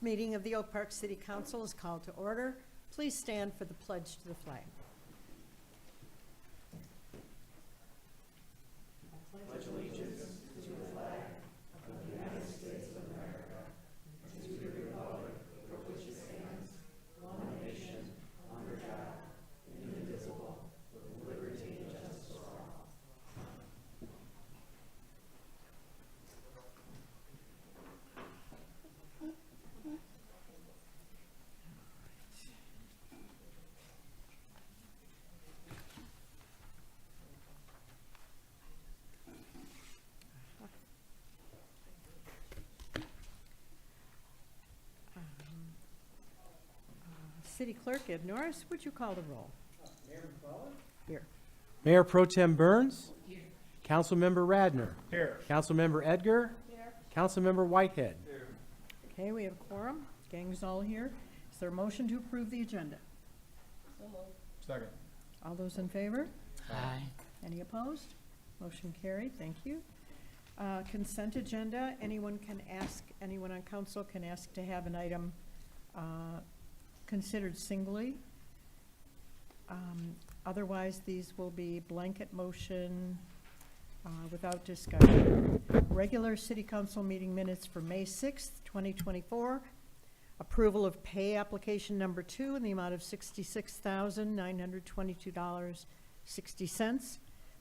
meeting of the Oak Park City Council is called to order. Please stand for the pledge to the flag. Pledge allegiance to the flag of the United States of America and to the republic for which it stands, one nation, under God, indivisible, with liberty and justice for all. City Clerk Ed Norris, would you call the roll? Mayor McClellan? Here. Mayor Pro Tem Burns. Here. Councilmember Radner. Here. Councilmember Edgar. Here. Councilmember Whitehead. Here. Okay, we have a quorum. Gang's all here. Is there a motion to approve the agenda? Second. All those in favor? Aye. Any opposed? Motion carried. Thank you. Consent agenda. Anyone on council can ask to have an item considered singly. Otherwise, these will be blanket motion without discussion. Regular city council meeting minutes for May 6th, 2024. Approval of pay application number 2 in the amount of $66,922.60.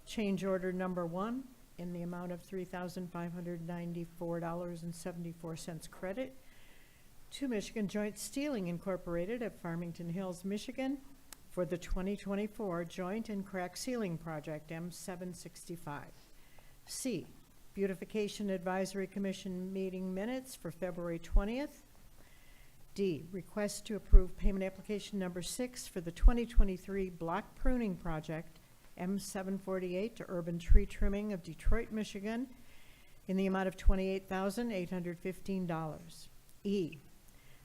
Change order number 1 in the amount of $3,594.74 credit to Michigan Joint Steeling Incorporated at Farmington Hills, Michigan for the 2024 Joint and Crack Sealing Project M765. C, Beautification Advisory Commission meeting minutes for February 20th. D, request to approve payment application number 6 for the 2023 Block Pruning Project M748 to Urban Tree Trimming of Detroit, Michigan in the amount of $28,815. E,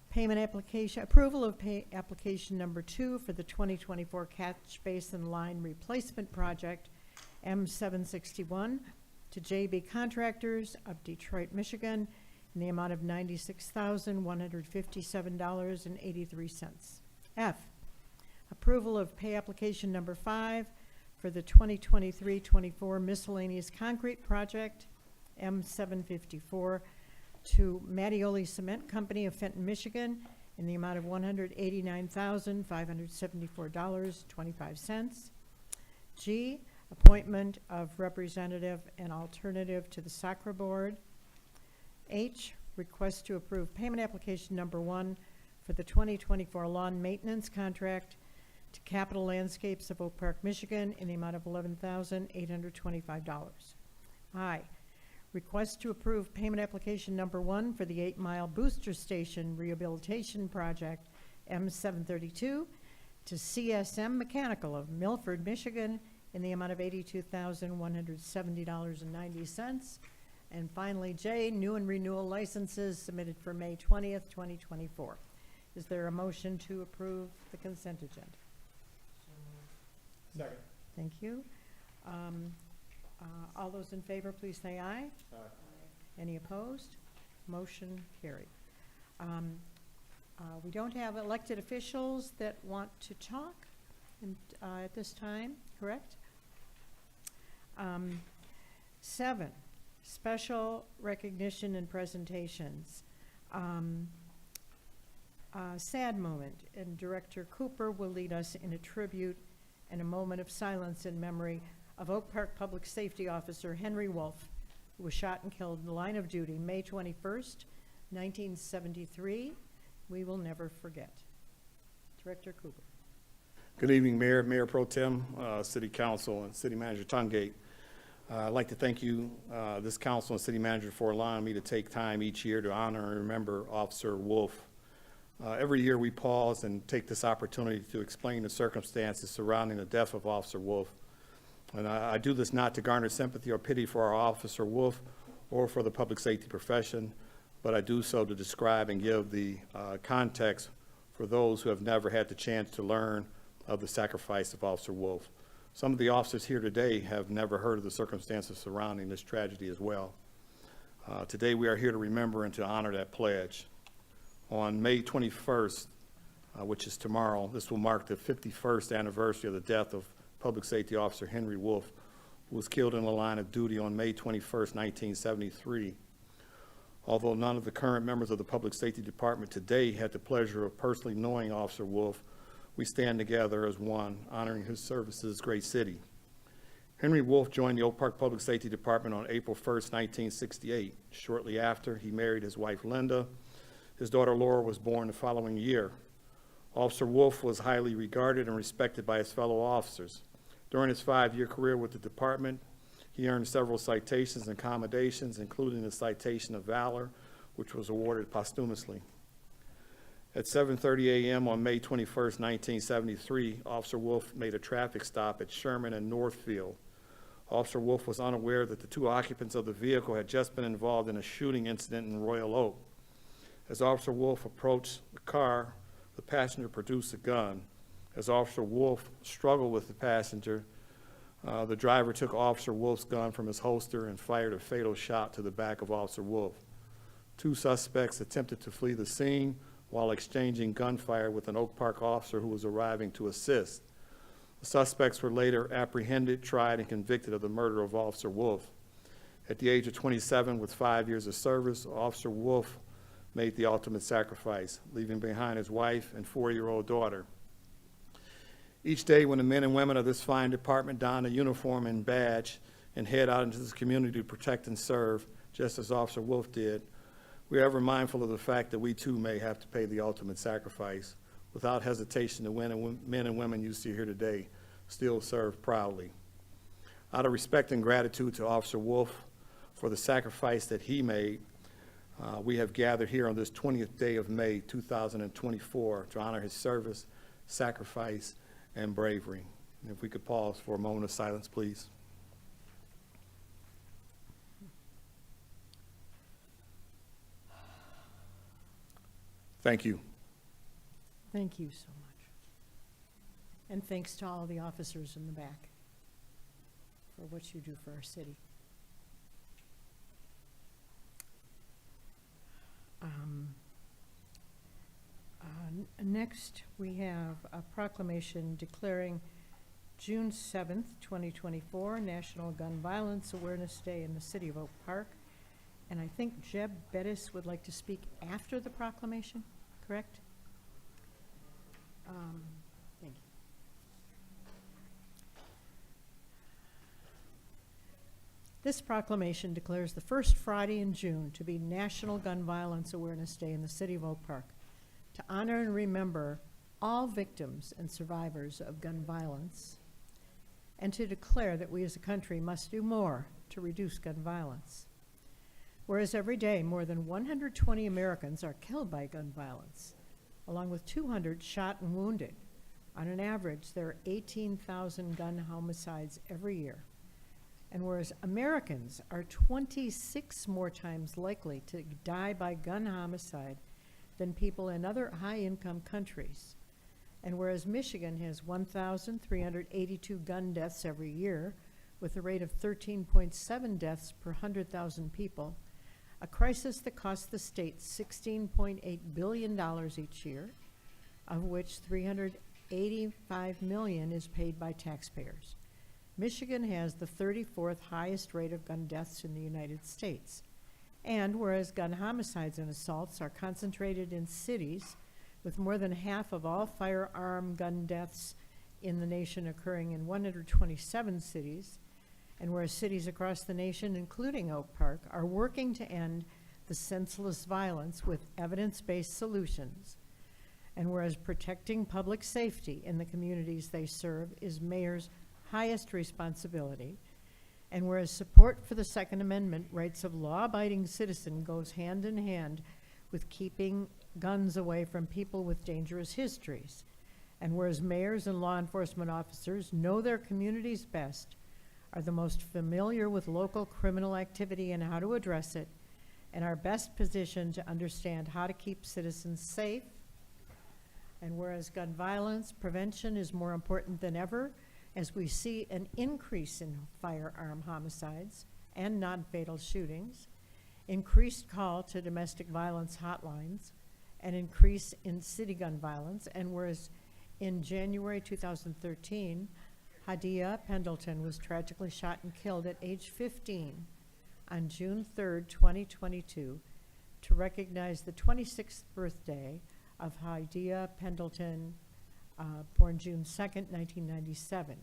payment application, approval of pay application number 2 for the 2024 Catch Basin Line Replacement Project M761 to JB Contractors of Detroit, Michigan in the amount of $96,157.83. F, approval of pay application number 5 for the 2023-24 Miscellaneous Concrete Project M754 to Mattioli Cement Company of Fenton, Michigan in the amount of $189,574.25. G, appointment of representative and alternative to the SACRA Board. H, request to approve payment application number 1 for the 2024 lawn maintenance contract to Capital Landscapes of Oak Park, Michigan in the amount of $11,825. I, request to approve payment application number 1 for the 8-mile booster station rehabilitation project M732 to CSM Mechanical of Milford, Michigan in the amount of $82,170.90. And finally, J, new and renewal licenses submitted for May 20th, 2024. Is there a motion to approve the consent agenda? Second. Thank you. All those in favor, please say aye. Aye. Any opposed? Motion carried. We don't have elected officials that want to talk at this time, correct? 7, special recognition and presentations. Sad moment, and Director Cooper will lead us in a tribute and a moment of silence in memory of Oak Park Public Safety Officer Henry Wolf, who was shot and killed in the line of duty May 21st, 1973. We will never forget. Director Cooper. Good evening, Mayor, Mayor Pro Tem, City Council, and City Manager Tungate. I'd like to thank you, this council and city manager, for allowing me to take time each year to honor and remember Officer Wolf. Every year we pause and take this opportunity to explain the circumstances surrounding the death of Officer Wolf. And I do this not to garner sympathy or pity for our Officer Wolf or for the public safety profession, but I do so to describe and give the context for those who have never had the chance to learn of the sacrifice of Officer Wolf. Some of the officers here today have never heard of the circumstances surrounding this tragedy as well. Today we are here to remember and to honor that pledge. On May 21st, which is tomorrow, this will mark the 51st anniversary of the death of Public Safety Officer Henry Wolf, who was killed in the line of duty on May 21st, 1973. Although none of the current members of the Public Safety Department today had the pleasure of personally knowing Officer Wolf, we stand together as one, honoring his service to this great city. Henry Wolf joined the Oak Park Public Safety Department on April 1st, 1968. Shortly after, he married his wife, Linda. His daughter, Laura, was born the following year. Officer Wolf was highly regarded and respected by his fellow officers. During his 5-year career with the department, he earned several citations and commendations, including the Citation of Valor, which was awarded posthumously. At 7:30 a.m. on May 21st, 1973, Officer Wolf made a traffic stop at Sherman and Northfield. Officer Wolf was unaware that the 2 occupants of the vehicle had just been involved in a shooting incident in Royal Oak. As Officer Wolf approached the car, the passenger produced a gun. As Officer Wolf struggled with the passenger, the driver took Officer Wolf's gun from his holster and fired a fatal shot to the back of Officer Wolf. 2 suspects attempted to flee the scene while exchanging gunfire with an Oak Park officer who was arriving to assist. The suspects were later apprehended, tried, and convicted of the murder of Officer Wolf. At the age of 27, with 5 years of service, Officer Wolf made the ultimate sacrifice, leaving behind his wife and 4-year-old daughter. Each day when the men and women of this fine department don a uniform and badge and head out into this community to protect and serve, just as Officer Wolf did, we are ever mindful of the fact that we too may have to pay the ultimate sacrifice. Without hesitation, the men and women you see here today still serve proudly. Out of respect and gratitude to Officer Wolf for the sacrifice that he made, we have gathered here on this 20th day of May 2024 to honor his service, sacrifice, and bravery. And if we could pause for a moment of silence, please. Thank you. Thank you so much. And thanks to all the officers in the back for what you do for our city. Next, we have a proclamation declaring June 7th, 2024, National Gun Violence Awareness Day in the City of Oak Park. And I think Jeb Bettis would like to speak after the proclamation, correct? Thank you. This proclamation declares the first Friday in June to be National Gun Violence Awareness Day in the City of Oak Park, to honor and remember all victims and survivors of gun violence, and to declare that we as a country must do more to reduce gun violence. Whereas every day more than 120 Americans are killed by gun violence, along with 200 shot and wounded. On an average, there are 18,000 gun homicides every year. And whereas Americans are 26 more times likely to die by gun homicide than people in other high-income countries, and whereas Michigan has 1,382 gun deaths every year, with a rate of 13.7 deaths per 100,000 people, a crisis that costs the state $16.8 billion each year, of which $385 million is paid by taxpayers. Michigan has the 34th highest rate of gun deaths in the United States. And whereas gun homicides and assaults are concentrated in cities, with more than half of all firearm gun deaths in the nation occurring in 127 cities, and whereas cities across the nation, including Oak Park, are working to end the senseless violence with evidence-based solutions, and whereas protecting public safety in the communities they serve is mayors' highest responsibility, and whereas support for the Second Amendment rights of law-abiding citizen goes hand in hand with keeping guns away from people with dangerous histories, and whereas mayors and law enforcement officers know their communities best, are the most familiar with local criminal activity and how to address it, and are best positioned to understand how to keep citizens safe, and whereas gun violence prevention is more important than ever, as we see an increase in firearm homicides and non-fatal shootings, increased call to domestic violence hotlines, an increase in city gun violence, and whereas in January 2013, Hadia Pendleton was tragically shot and killed at age 15 on June 3rd, 2022, to recognize the 26th birthday of Hadia Pendleton, born June 2nd, 1997.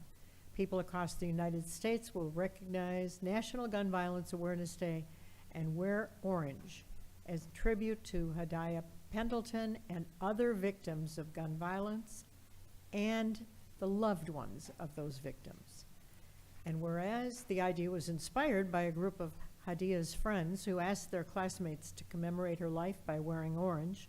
People across the United States will recognize National Gun Violence Awareness Day and wear orange as a tribute to Hadia Pendleton and other victims of gun violence and the loved ones of those victims. And whereas the idea was inspired by a group of Hadia's friends who asked their classmates to commemorate her life by wearing orange,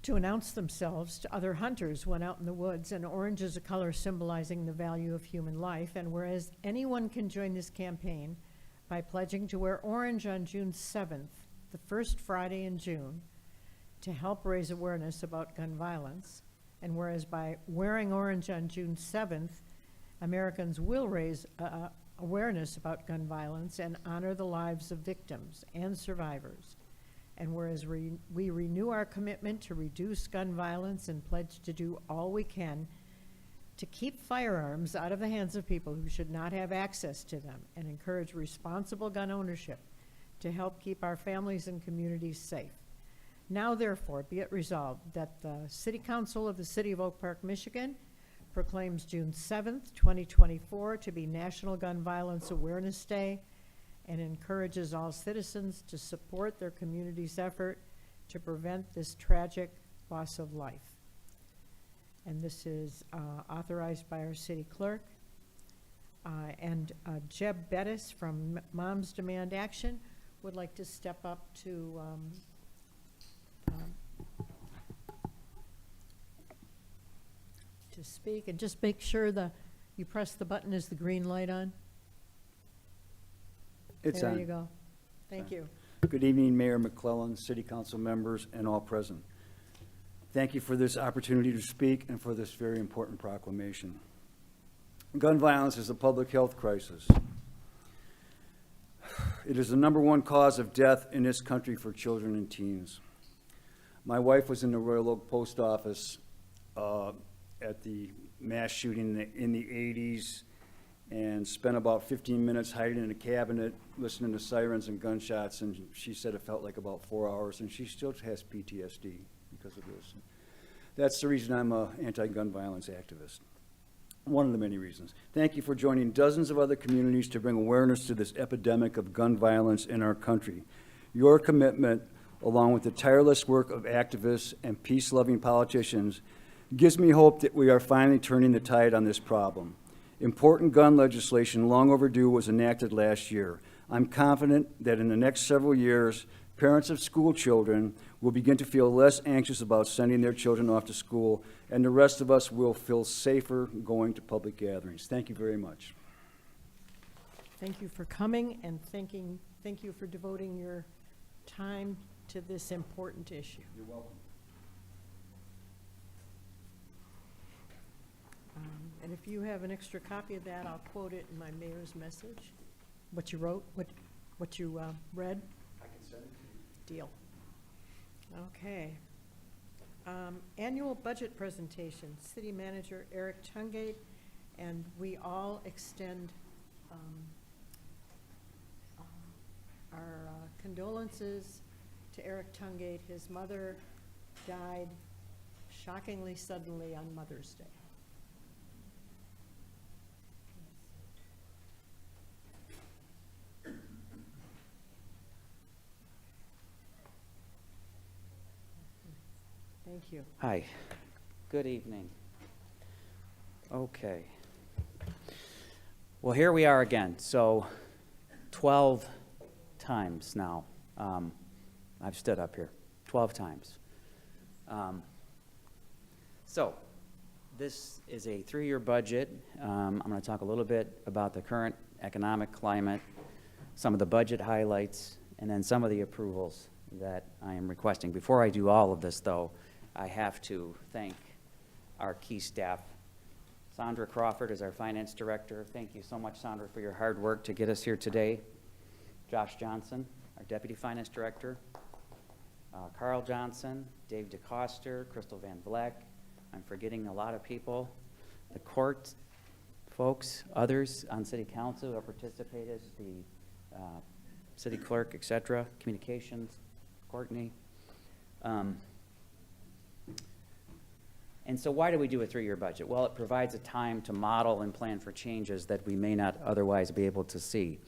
to announce themselves to other hunters when out in the woods, and orange is a color symbolizing the value of human life. And whereas anyone can join this campaign by pledging to wear orange on June 7th, the first Friday in June, to help raise awareness about gun violence. And whereas by wearing orange on June 7th, Americans will raise awareness about gun violence and honor the lives of victims and survivors. And whereas we renew our commitment to reduce gun violence and pledge to do all we can to keep firearms out of the hands of people who should not have access to them, and encourage responsible gun ownership to help keep our families and communities safe. Now, therefore, be it resolved that the City Council of the City of Oak Park, Michigan proclaims June 7th, 2024 to be National Gun Violence Awareness Day, and encourages all citizens to support their community's effort to prevent this tragic loss of life. And this is authorized by our city clerk. And Jeb Bettis from Moms Demand Action would like to step up to speak, and just make sure you press the button. Is the green light on? It's there on. you go. Thank you. Good evening, Mayor McClellan, City Council members, and all present. Thank you for this opportunity to speak and for this very important proclamation. Gun violence is a public health crisis. It is the #1 cause of death in this country for children and teens. My wife was in the Royal Oak Post Office at the mass shooting in the 80s and spent about 15 minutes hiding in a cabinet listening to sirens and gunshots, and she said it felt like about 4 hours, and she still has PTSD because of this. That's the reason I'm an anti-gun violence activist. One of the many reasons. Thank you for joining dozens of other communities to bring awareness to this epidemic of gun violence in our country. Your commitment, along with the tireless work of activists and peace-loving politicians, gives me hope that we are finally turning the tide on this problem. Important gun legislation long overdue was enacted last year. I'm confident that in the next several years, parents of school children will begin to feel less anxious about sending their children off to school, and the rest of us will feel safer going to public gatherings. Thank you very much. Thank you for coming, and thank you for devoting your time to this important issue. You're welcome. And if you have an extra copy of that, I'll quote it in my mayor's message. What you wrote, what you read? I can send it to you. Deal. Okay. Annual budget presentation, City Manager Eric Tungate, and we all extend our condolences to Eric Tungate. His mother died shockingly suddenly on Mother's Day. Thank you. Hi, good evening. Okay. Well, here we are again. So 12 times now I've stood up here, 12 times. So this is a 3-year budget. I'm going to talk a little bit about the current economic climate, some of the budget highlights, and then some of the approvals that I am requesting. Before I do all of this, though, I have to thank our key staff. Sandra Crawford is our finance director. Thank you so much, Sandra, for your hard work to get us here today. Josh Johnson, our deputy finance director. Carl Johnson, Dave DeCoster, Crystal Van Vleck. I'm forgetting a lot of people. The court folks, others on city council who have participated, the city clerk, et cetera, communications, Courtney. And so why do we do a 3-year budget? Well, it provides a time to model and plan for changes that we may not otherwise be able to see.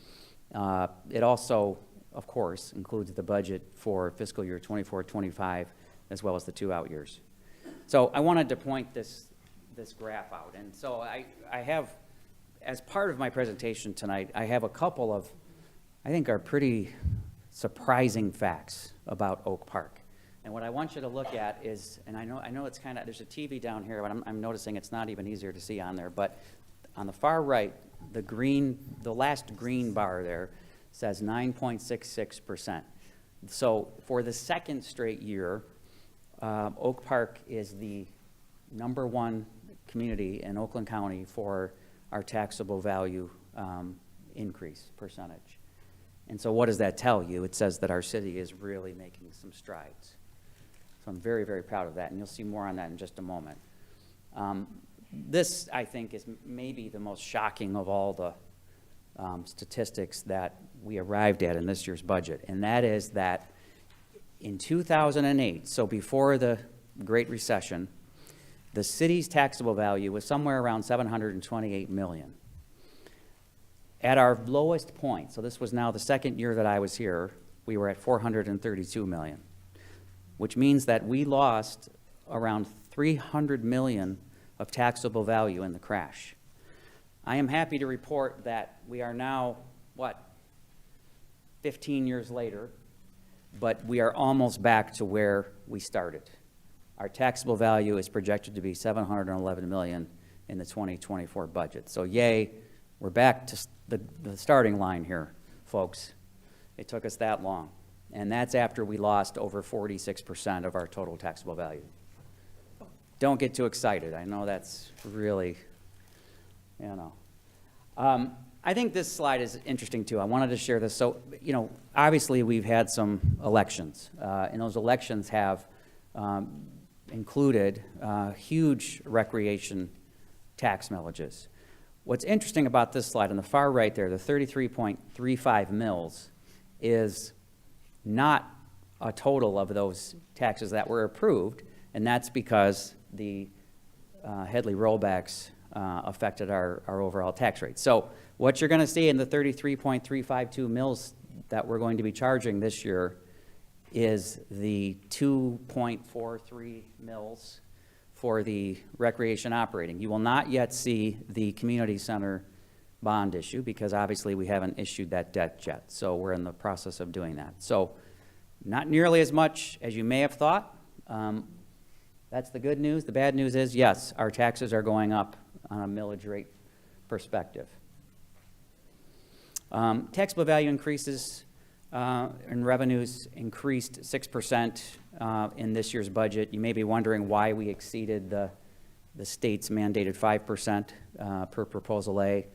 It also, of course, includes the budget for fiscal year 24-25, as well as the 2 out years. So I wanted to point this graph out. And so I have, as part of my presentation tonight, I have a couple of, I think, are pretty surprising facts about Oak Park. And what I want you to look at is, and I know it's kind of, there's a TV down here, but I'm noticing it's not even easier to see on there, but on the far right, the last green bar there says 9.66%. So for the second straight year, Oak Park is the #1 community in Oakland County for our taxable value increase percentage. And so what does that tell you? It says that our city is really making some strides. So I'm very, very proud of that, and you'll see more on that in just a moment. This, I think, is maybe the most shocking of all the statistics that we arrived at in this year's budget, and that is that in 2008, so before the Great Recession, the city's taxable value was somewhere around $728 million. At our lowest point, so this was now the second year that I was here, we were at $432 million, which means that we lost around $300 million of taxable value in the crash. I am happy to report that we are now, 15 years later, but we are almost back to where we started. Our taxable value is projected to be $711 million in the 2024 budget. So yay, we're back to the starting line here, folks. It took us that long. And that's after we lost over 46% of our total taxable value. Don't get too excited. I know that's really, I think this slide is interesting too. I wanted to share this. So, obviously we've had some elections, and those elections have included huge recreation tax millages. What's interesting about this slide on the far right there, the 33.35 mils, is not a total of those taxes that were approved, and that's because the Headley rollbacks affected our overall tax rate. So what you're going to see in the 33.352 mils that we're going to be charging this year is the 2.43 mils for the recreation operating. You will not yet see the community center bond issue because obviously we haven't issued that debt yet. So we're in the process of doing that. So not nearly as much as you may have thought. That's the good news. The bad news is, yes, our taxes are going up on a millage rate perspective. Taxable value increases and revenues increased 6% in this year's budget. You may be wondering why we exceeded the state's mandated 5% per Proposal A,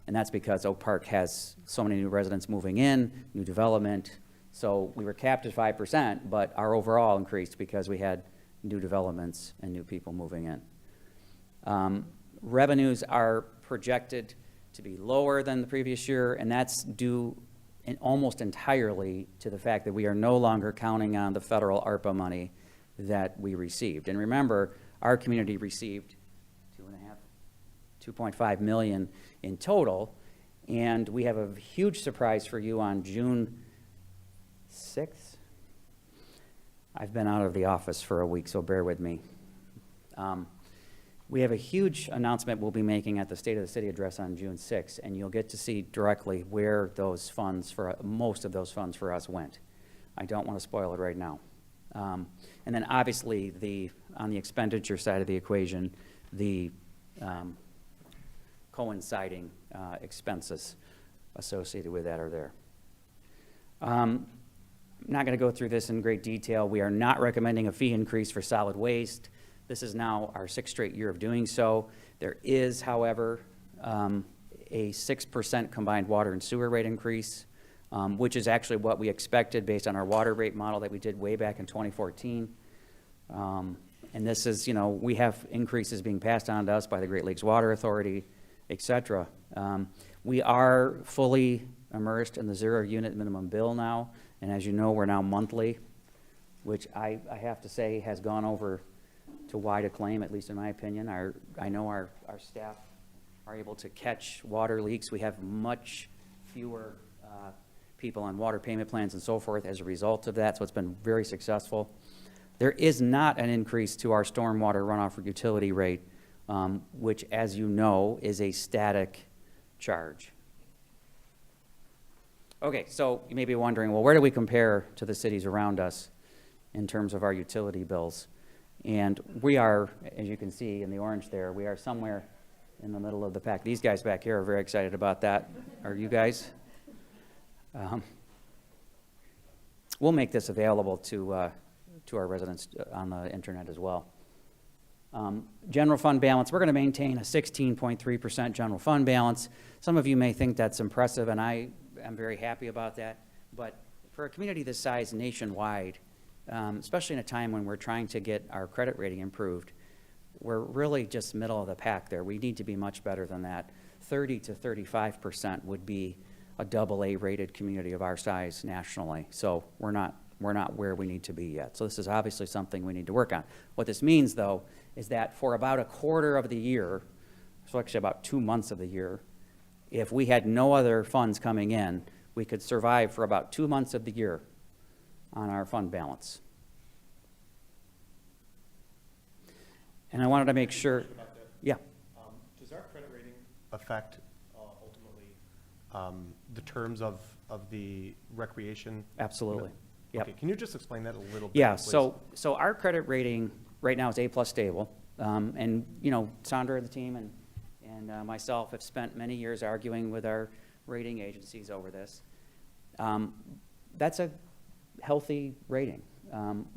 and that's because Oak Park has so many new residents moving in, new development. So we were capped at 5%, but our overall increased because we had new developments and new people moving in. Revenues are projected to be lower than the previous year, and that's due almost entirely to the fact that we are no longer counting on the federal ARPA money that we received. And remember, our community received 2.5 million in total, and we have a huge surprise for you on June 6th. I've been out of the office for a week, so bear with me. We have a huge announcement we'll be making at the State of the City address on June 6th, and you'll get to see directly where those funds, most of those funds for us went. I don't want to spoil it right now. And then obviously on the expenditure side of the equation, the coinciding expenses associated with that are there. I'm not going to go through this in great detail. We are not recommending a fee increase for solid waste. This is now our 6th straight year of doing so. There is, however, a 6% combined water and sewer rate increase which is actually what we expected based on our water rate model that we did way back in 2014. And this is, we have increases being passed on to us by the Great Lakes Water Authority, et cetera. We are fully immersed in the zero-unit minimum bill now, and as you know, we're now monthly, which I have to say has gone over to wide acclaim, at least in my opinion. I know our staff are able to catch water leaks. We have much fewer people on water payment plans and so forth as a result of that, so it's been very successful. There is not an increase to our stormwater runoff utility rate, which, as you know, is a static charge. Okay, so you may be wondering, well, where do we compare to the cities around us in terms of our utility bills? And we are, as you can see in the orange there, we are somewhere in the middle of the pack. These guys back here are very excited about that. Are you guys? We'll make this available to our residents on the internet as well. General fund balance, we're going to maintain a 16.3% general fund balance. Some of you may think that's impressive, and I am very happy about that. But for a community this size nationwide, especially in a time when we're trying to get our credit rating improved, we're really just middle of the pack there. We need to be much better than that. 30 to 35% would be a AA rated community of our size nationally. So we're not where we need to be yet. So this is obviously something we need to work on. What this means, though, is that for about a quarter of the year, so actually about 2 months of the year, if we had no other funds coming in, we could survive for about 2 months of the year on our fund balance. And I wanted to make sure, yeah. Does our credit rating affect ultimately the terms of the recreation? Absolutely. Yep. Okay, can you just explain that a little bit? Yeah, please? so our credit rating right now is A+ stable. And, Sandra and the team and myself have spent many years arguing with our rating agencies over this. That's a healthy rating.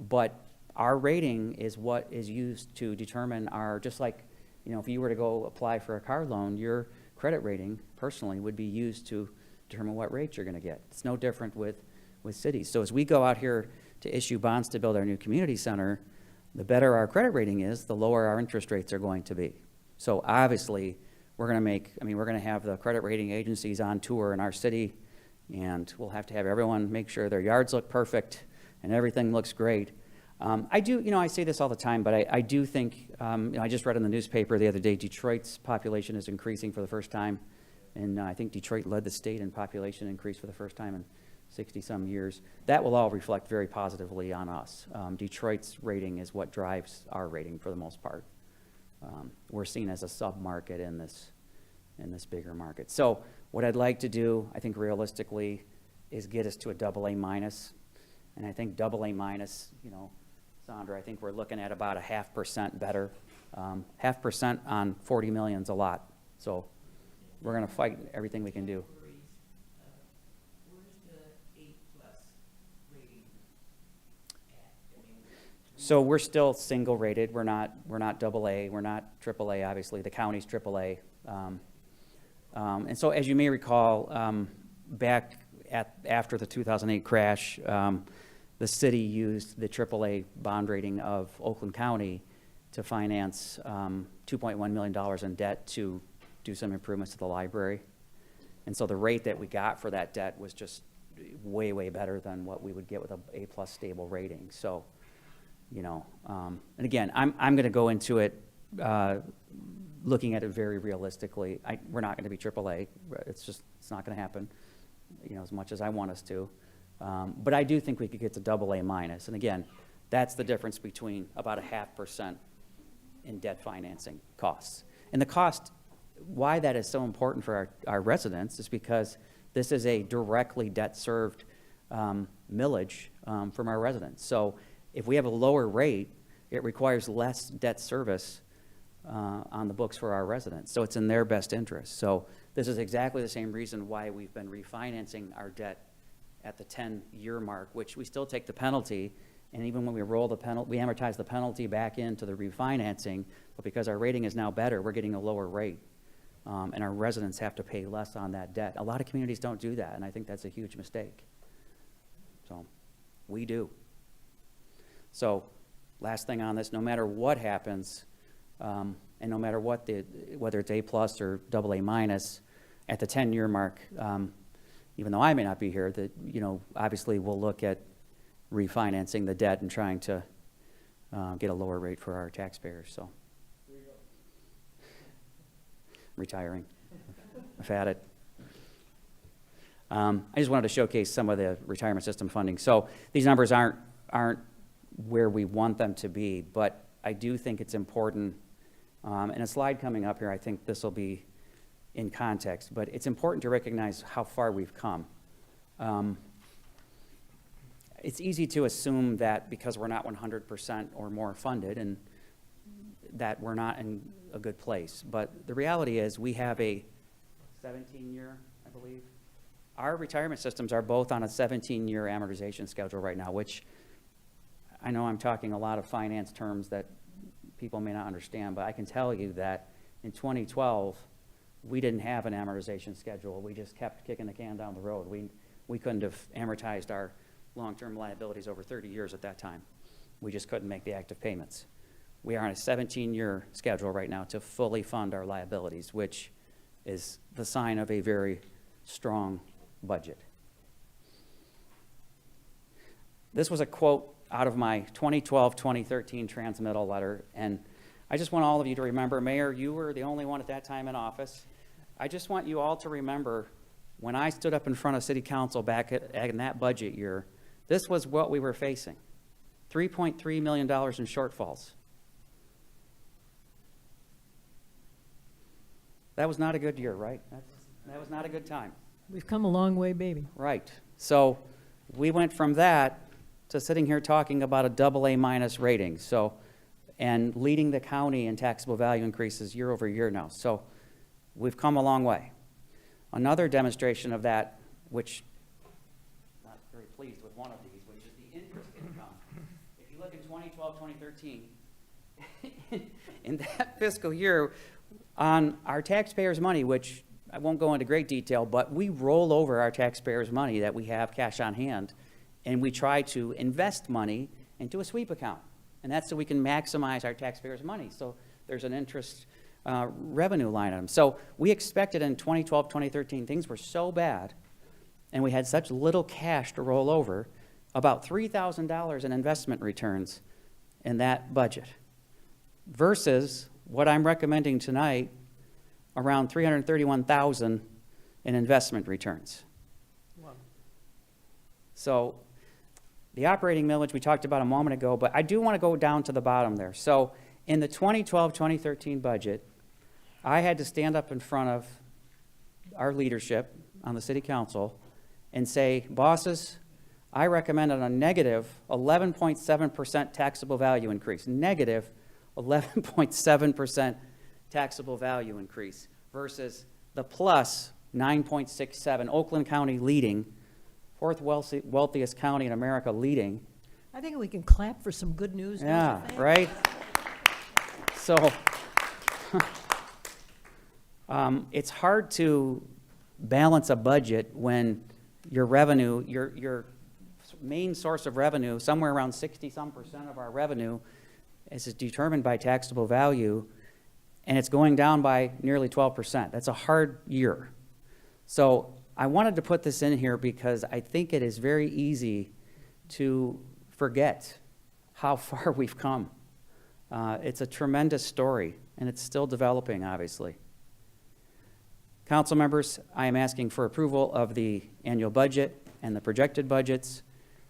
But our rating is what is used to determine just like, if you were to go apply for a car loan, your credit rating personally would be used to determine what rate you're going to get. It's no different with cities. So as we go out here to issue bonds to build our new community center, the better our credit rating is, the lower our interest rates are going to be. So obviously, we're going to have the credit rating agencies on tour in our city, and we'll have to have everyone make sure their yards look perfect and everything looks great. I say this all the time, but I do think, I just read in the newspaper the other day, Detroit's population is increasing for the first time, and I think Detroit led the state in population increase for the first time in 60-some years. That will all reflect very positively on us. Detroit's rating is what drives our rating for the most part. We're seen as a sub-market in this bigger market. So what I'd like to do, I think realistically, is get us to a AA-. And I think AA-, Sandra, I think we're looking at about a 0.5% better. 0.5% on 40 million is a lot. So we're going to fight everything we can do. Where's the A+ rating at? So we're still single rated. We're not AA. We're not AAA. Obviously, the county's AAA. And so, as you may recall, back after the 2008 crash, the city used the AAA bond rating of Oakland County to finance $2.1 million in debt to do some improvements to the library. And so the rate that we got for that debt was just way, way better than what we would get with a A+ stable rating. So, and again, I'm going to go into it looking at it very realistically. We're not going to be AAA. It's not going to happen, as much as I want us to. But I do think we could get to AA-. And again, that's the difference between about a 0.5% in debt financing costs. And the cost, why that is so important for our residents is because this is a directly debt-served millage from our residents. So if we have a lower rate, it requires less debt service on the books for our residents. So it's in their best interest. So this is exactly the same reason why we've been refinancing our debt at the 10-year mark, which we still take the penalty, and even when we roll the penalty, we amortize the penalty back into the refinancing, but because our rating is now better, we're getting a lower rate. and our residents have to pay less on that debt. A lot of communities don't do that, and I think that's a huge mistake. So, we do. So, last thing on this, no matter what happens, and no matter what whether it's A+ or AA-, at the 10-year mark, even though I may not be here, that, obviously we'll look at refinancing the debt and trying to get a lower rate for our taxpayers, so. Retiring. I've had it. I just wanted to showcase some of the retirement system funding. So these numbers aren't where we want them to be, but I do think it's important. And a slide coming up here, I think this will be in context, but it's important to recognize how far we've come. It's easy to assume that because we're not 100% or more funded and that we're not in a good place. But the reality is we have a 17-year, I believe. Our retirement systems are both on a 17-year amortization schedule right now, which I know I'm talking a lot of finance terms that people may not understand, but I can tell you that in 2012, we didn't have an amortization schedule. We just kept kicking the can down the road. We couldn't have amortized our long-term liabilities over 30 years at that time. We just couldn't make the active payments. We are on a 17-year schedule right now to fully fund our liabilities, which is the sign of a very strong budget. This was a quote out of my 2012-2013 transmittal letter, and I just want all of you to remember, Mayor, you were the only one at that time in office. I just want you all to remember when I stood up in front of City Council back in that budget year, this was what we were facing, $3.3 million in shortfalls. That was not a good year, right? That was not a good time. We've come a long way, baby. Right. So we went from that to sitting here talking about a AA- rating. So, and leading the county in taxable value increases year over year now. So we've come a long way. Another demonstration of that, which I'm not very pleased with one of these, which is the interest income. If you look in 2012, 2013, in that fiscal year, on our taxpayers' money, which I won't go into great detail, but we roll over our taxpayers' money that we have cash on hand, and we try to invest money into a sweep account. And that's so we can maximize our taxpayers' money. So there's an interest revenue line item. So we expected in 2012, 2013, things were so bad, and we had such little cash to roll over, about $3,000 in investment returns in that budget, versus what I'm recommending tonight, around $331,000 in investment returns. Wow. So the operating millage we talked about a moment ago, but I do want to go down to the bottom there. So in the 2012-2013 budget, I had to stand up in front of our leadership on the city council and say, bosses, I recommended a negative 11.7% taxable value increase, negative 11.7% taxable value increase versus the plus 9.67, Oakland County leading, fourth wealthiest county in America leading. I think we can clap for some good news, don't Yeah, you think? right? So it's hard to balance a budget when your revenue, your main source of revenue, somewhere around 60-some% of our revenue is determined by taxable value, and it's going down by nearly 12%. That's a hard year. So I wanted to put this in here because I think it is very easy to forget how far we've come. It's a tremendous story, and it's still developing, obviously. Council members, I am asking for approval of the annual budget and the projected budgets,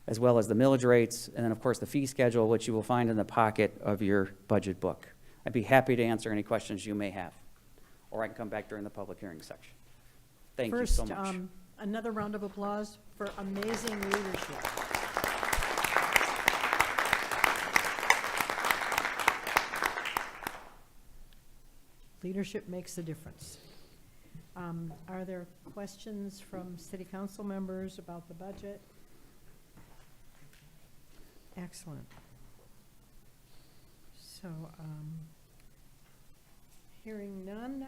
as well as the millage rates, and then, of course, the fee schedule, which you will find in the pocket of your budget book. I'd be happy to answer any questions you may have, or I can come back during the public hearing section. Thank you so much. First, another round of applause for amazing leadership. Leadership makes a difference. Are there questions from city council members about the budget? Excellent. So, hearing none,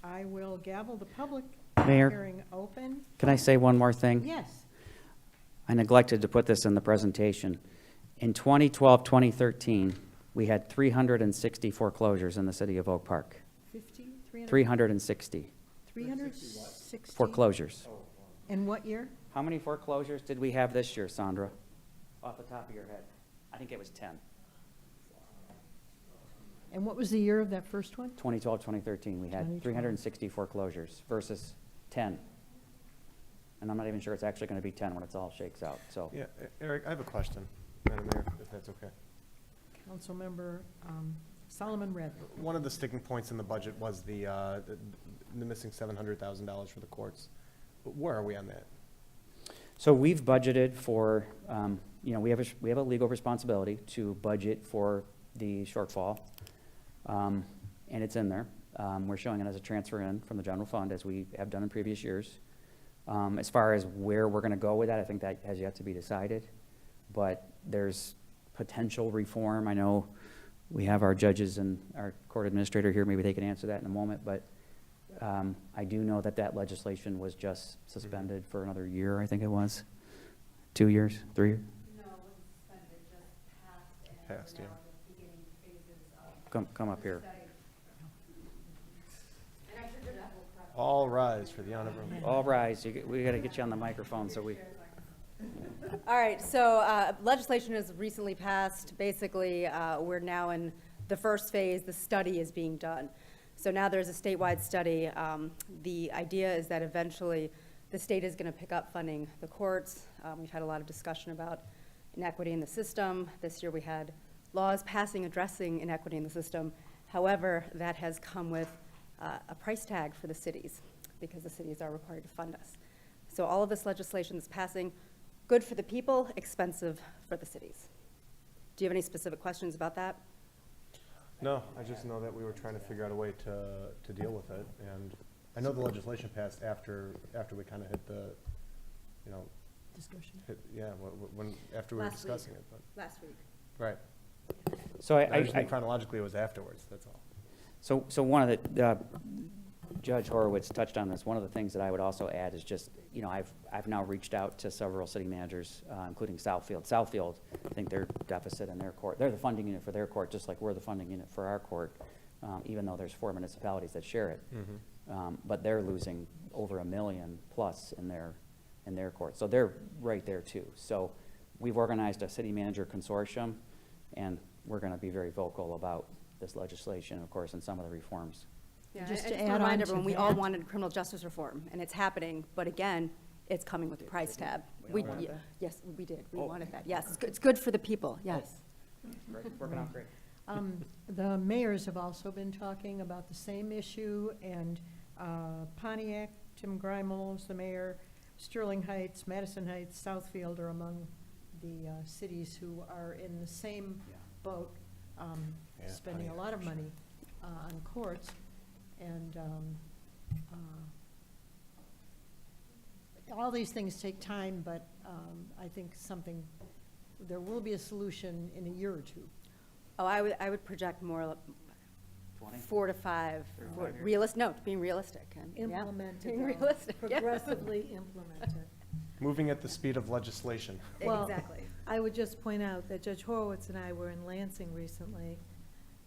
I will gavel the public Mayor. hearing open. Can I say one more thing? Yes. I neglected to put this in the presentation. In 2012, 2013, we had 360 foreclosures in the city of Oak Park. 50, 360 360? foreclosures. In what year? How many foreclosures did we have this year, Sandra? Off the top of your head? I think it was 10. And what was the year of that first one? 2012, 2013, we had 2012. 360 foreclosures versus 10. And I'm not even sure it's actually going to be 10 when it's all shakes out, so. Yeah, Eric, I have a question, Madam Mayor, if that's okay. Councilmember Solomon Redden. One of the sticking points in the budget was the missing $700,000 for the courts. But where are we on that? So we've budgeted for, we have a legal responsibility to budget for the shortfall, and it's in there. We're showing it as a transfer in from the general fund, as we have done in previous years. As far as where we're going to go with that, I think that has yet to be decided. But there's potential reform. I know we have our judges and our court administrator here. Maybe they can answer that in a moment. But I do know that legislation was just suspended for another year, I think it was. 2 years, 3 years? No, it wasn't suspended, it just passed, Passed, and yeah. we're now in the beginning phases of Come up here. study. And I should do that whole process. All rise for the honor of. All rise. We got to get you on the microphone so we. All right, so legislation has recently passed. Basically, we're now in the first phase. The study is being done. So now there's a statewide study. The idea is that eventually the state is going to pick up funding the courts. We've had a lot of discussion about inequity in the system. This year we had laws passing addressing inequity in the system. However, that has come with a price tag for the cities because the cities are required to fund us. So all of this legislation is passing. Good for the people, expensive for the cities. Do you have any specific questions about that? No, I just know that we were trying to figure out a way to deal with it. And I know the legislation passed after we kind of hit the, Discussion. after we were Last week. discussing it. But Last week. right. So I just think chronologically it was afterwards, that's all. So one of the, Judge Horowitz touched on this. One of the things that I would also add is just, I've now reached out to several city managers, including Southfield. Southfield, I think their deficit in their court, they're the funding unit for their court, just like we're the funding unit for our court, even though there's 4 municipalities that share it. But they're losing over $1 million plus in their court. So they're right there too. So we've organized a city manager consortium, and we're going to be very vocal about this legislation, of course, and some of the reforms. Yeah, Just I to just add want to on remind to everyone, we all that- wanted criminal justice reform, and it's happening, but again, it's coming with a price tab. Yes, we did, we wanted that, yes, it's good for the people, yes. Working out great. The mayors have also been talking about the same issue, and Pontiac, Tim Grimal's the mayor, Sterling Heights, Madison Heights, Southfield are among the cities who are in the same boat, spending a lot of money on courts. And all these things take time, but I think there will be a solution in a year or two. Oh, I would project more 20? 4 to 5, being realistic. And, yeah, Implemented, being though. realistic, yeah. Progressively implemented. Moving at the speed of legislation. Well, Exactly. I would just point out that Judge Horowitz and I were in Lansing recently.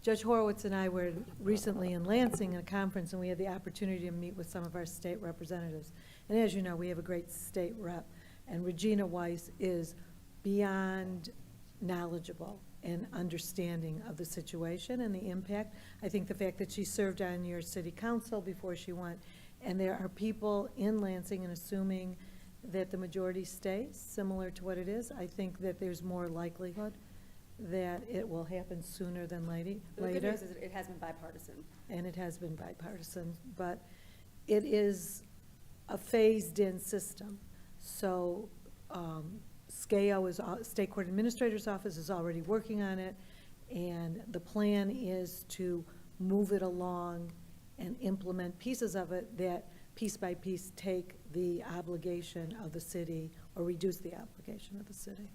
Judge Horowitz and I were recently in Lansing at a conference, and we had the opportunity to meet with some of our state representatives. And as you know, we have a great state rep, and Regina Weiss is beyond knowledgeable and understanding of the situation and the impact. I think the fact that she served on your city council before she went, and there are people in Lansing, and assuming that the majority stays similar to what it is, I think that there's more likelihood that it will happen sooner than later. The good news is it has been bipartisan. And it has been bipartisan, but it is a phased-in system. So SCAO State Court Administrator's Office is already working on it, and the plan is to move it along and implement pieces of it that piece by piece take the obligation of the city or reduce the obligation of the city.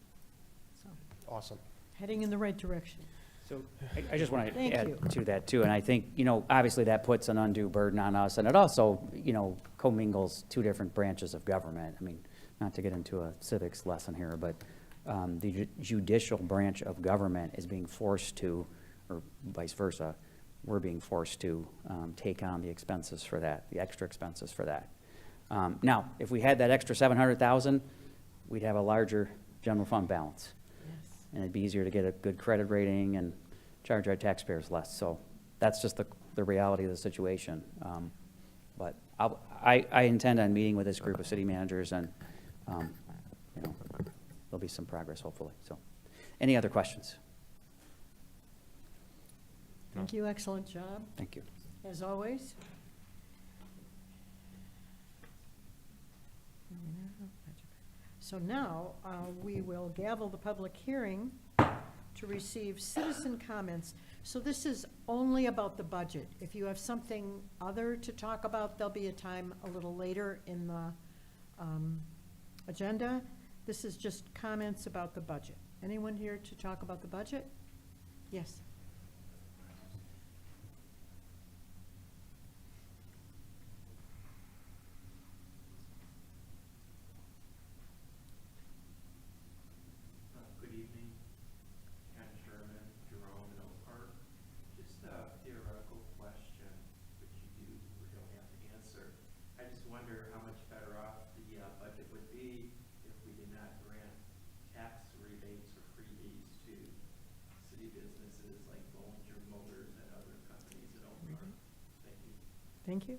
So, Awesome. Heading in the right direction. So I just want to Thank add you. to that too, and I think, obviously that puts an undue burden on us, and it also, commingles two different branches of government. I mean, not to get into a civics lesson here, but the judicial branch of government is being forced to, or vice versa, we're being forced to take on the expenses for that, the extra expenses for that. Now, if we had that extra 700,000, we'd have a larger general fund balance. Yes. And it'd be easier to get a good credit rating and charge our taxpayers less. So that's just the reality of the situation. But I intend on meeting with this group of city managers, and, there'll be some progress, hopefully. So, any other questions? Thank you, excellent job, Thank you. as always. So now, we will gavel the public hearing to receive citizen comments. So this is only about the budget. If you have something other to talk about, there'll be a time a little later in the agenda. This is just comments about the budget. Anyone here to talk about the budget? Yes. Good evening, Ken Sherman, Jerome, and Oak Park. Just a theoretical question, which you do or don't have to answer. I just wonder how much better off the budget would be if we did not grant tax rebates or freebies to city businesses like Bollinger Motors and other companies in Oak Park. Thank you. Thank you.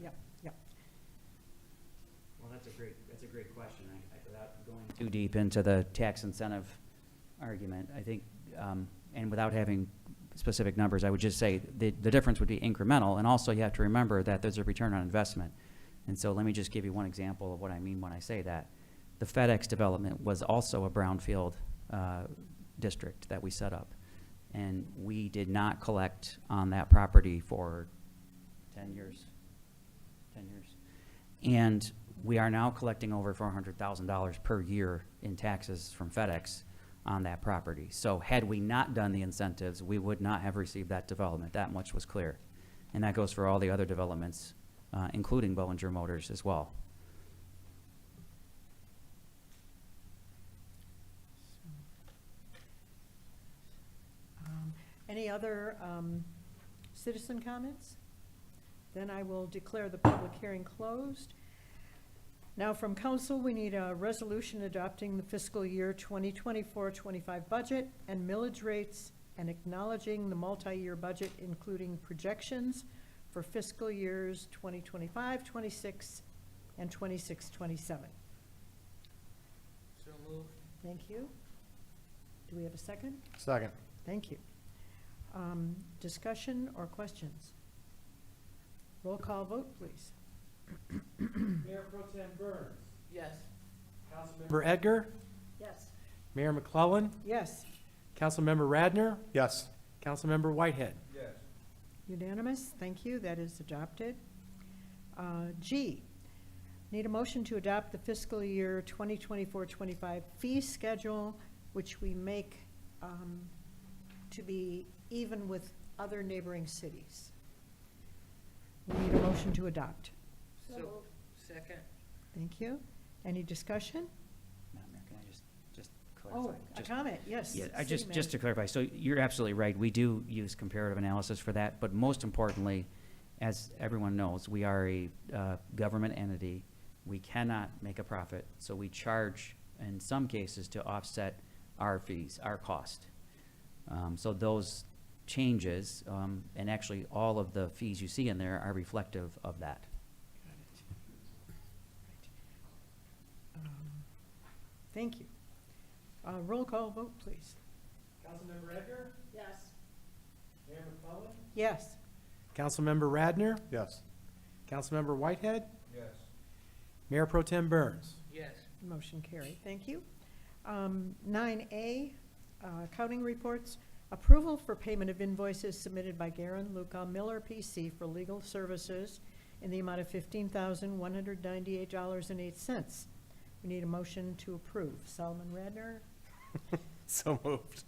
Yep, yep. Well, that's a great question. Without going too deep into the tax incentive argument, I think, and without having specific numbers, I would just say the difference would be incremental, and also you have to remember that there's a return on investment. And so let me just give you one example of what I mean when I say that. The FedEx development was also a brownfield district that we set up, and we did not collect on that property for 10 years. 10 years. And we are now collecting over $400,000 per year in taxes from FedEx on that property. So had we not done the incentives, we would not have received that development. That much was clear. And that goes for all the other developments, including Bollinger Motors as well. Any other citizen comments? Then I will declare the public hearing closed. Now from council, we need a resolution adopting the fiscal year 2024-25 budget and millage rates and acknowledging the multi-year budget, including projections for fiscal years 2025, 26, and 26, 27. So moved. Thank you. Do we have a second? Second. Thank you. Discussion or questions? Roll call vote, please. Mayor Pro Tem Burns. Yes. Councilmember Edgar. Yes. Mayor McClellan. Yes. Councilmember Radner. Yes. Councilmember Whitehead. Yes. Unanimous, thank you, that is adopted. G, need a motion to adopt the fiscal year 2024-25 fee schedule, which we make to be even with other neighboring cities. We need a motion to adopt. So, second. Thank you. Any discussion? Madam Mayor, can I just clarify? Oh, a comment, yes. Yeah, City just to manager. clarify, so you're absolutely right, we do use comparative analysis for that, but most importantly, as everyone knows, we are a government entity. We cannot make a profit, so we charge, in some cases, to offset our fees, our cost. So those changes, and actually all of the fees you see in there are reflective of that. Thank you. Roll call vote, please. Councilmember Edgar. Yes. Mayor McClellan. Yes. Councilmember Radner. Yes. Councilmember Whitehead. Yes. Mayor Pro Tem Burns. Yes. Motion carried, thank you. 9A, accounting reports. Approval for payment of invoices submitted by Garen Luca Miller PC for legal services in the amount of $15,198.08. We need a motion to approve. Solomon Radner, So moved.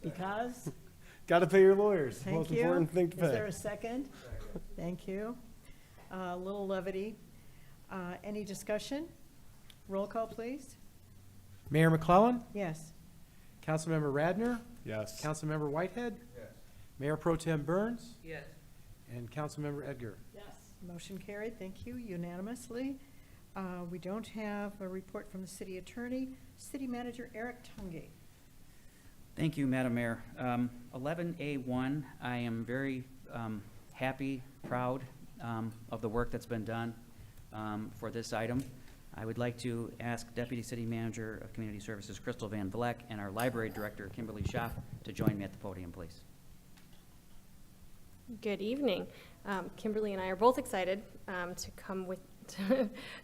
Because? Got to pay your lawyers. Thank Most you. important thing to Is pay. there a second? Thank you. A little levity. Any discussion? Roll call, please. Mayor McClellan, Yes. Councilmember Radner, Yes. Councilmember Whitehead. Mayor Pro Tem Burns, Yes. and Councilmember Edgar. Motion carried. Thank you unanimously. We don't have a report from the city attorney. City manager Eric Tungate. Thank you, Madam Mayor. 11A1, I am very happy, proud of the work that's been done for this item. I would like to ask Deputy City Manager of Community Services Crystal Van Vleck and our Library Director Kimberly Schaff to join me at the podium, please. Good evening. Kimberly and I are both excited to come with,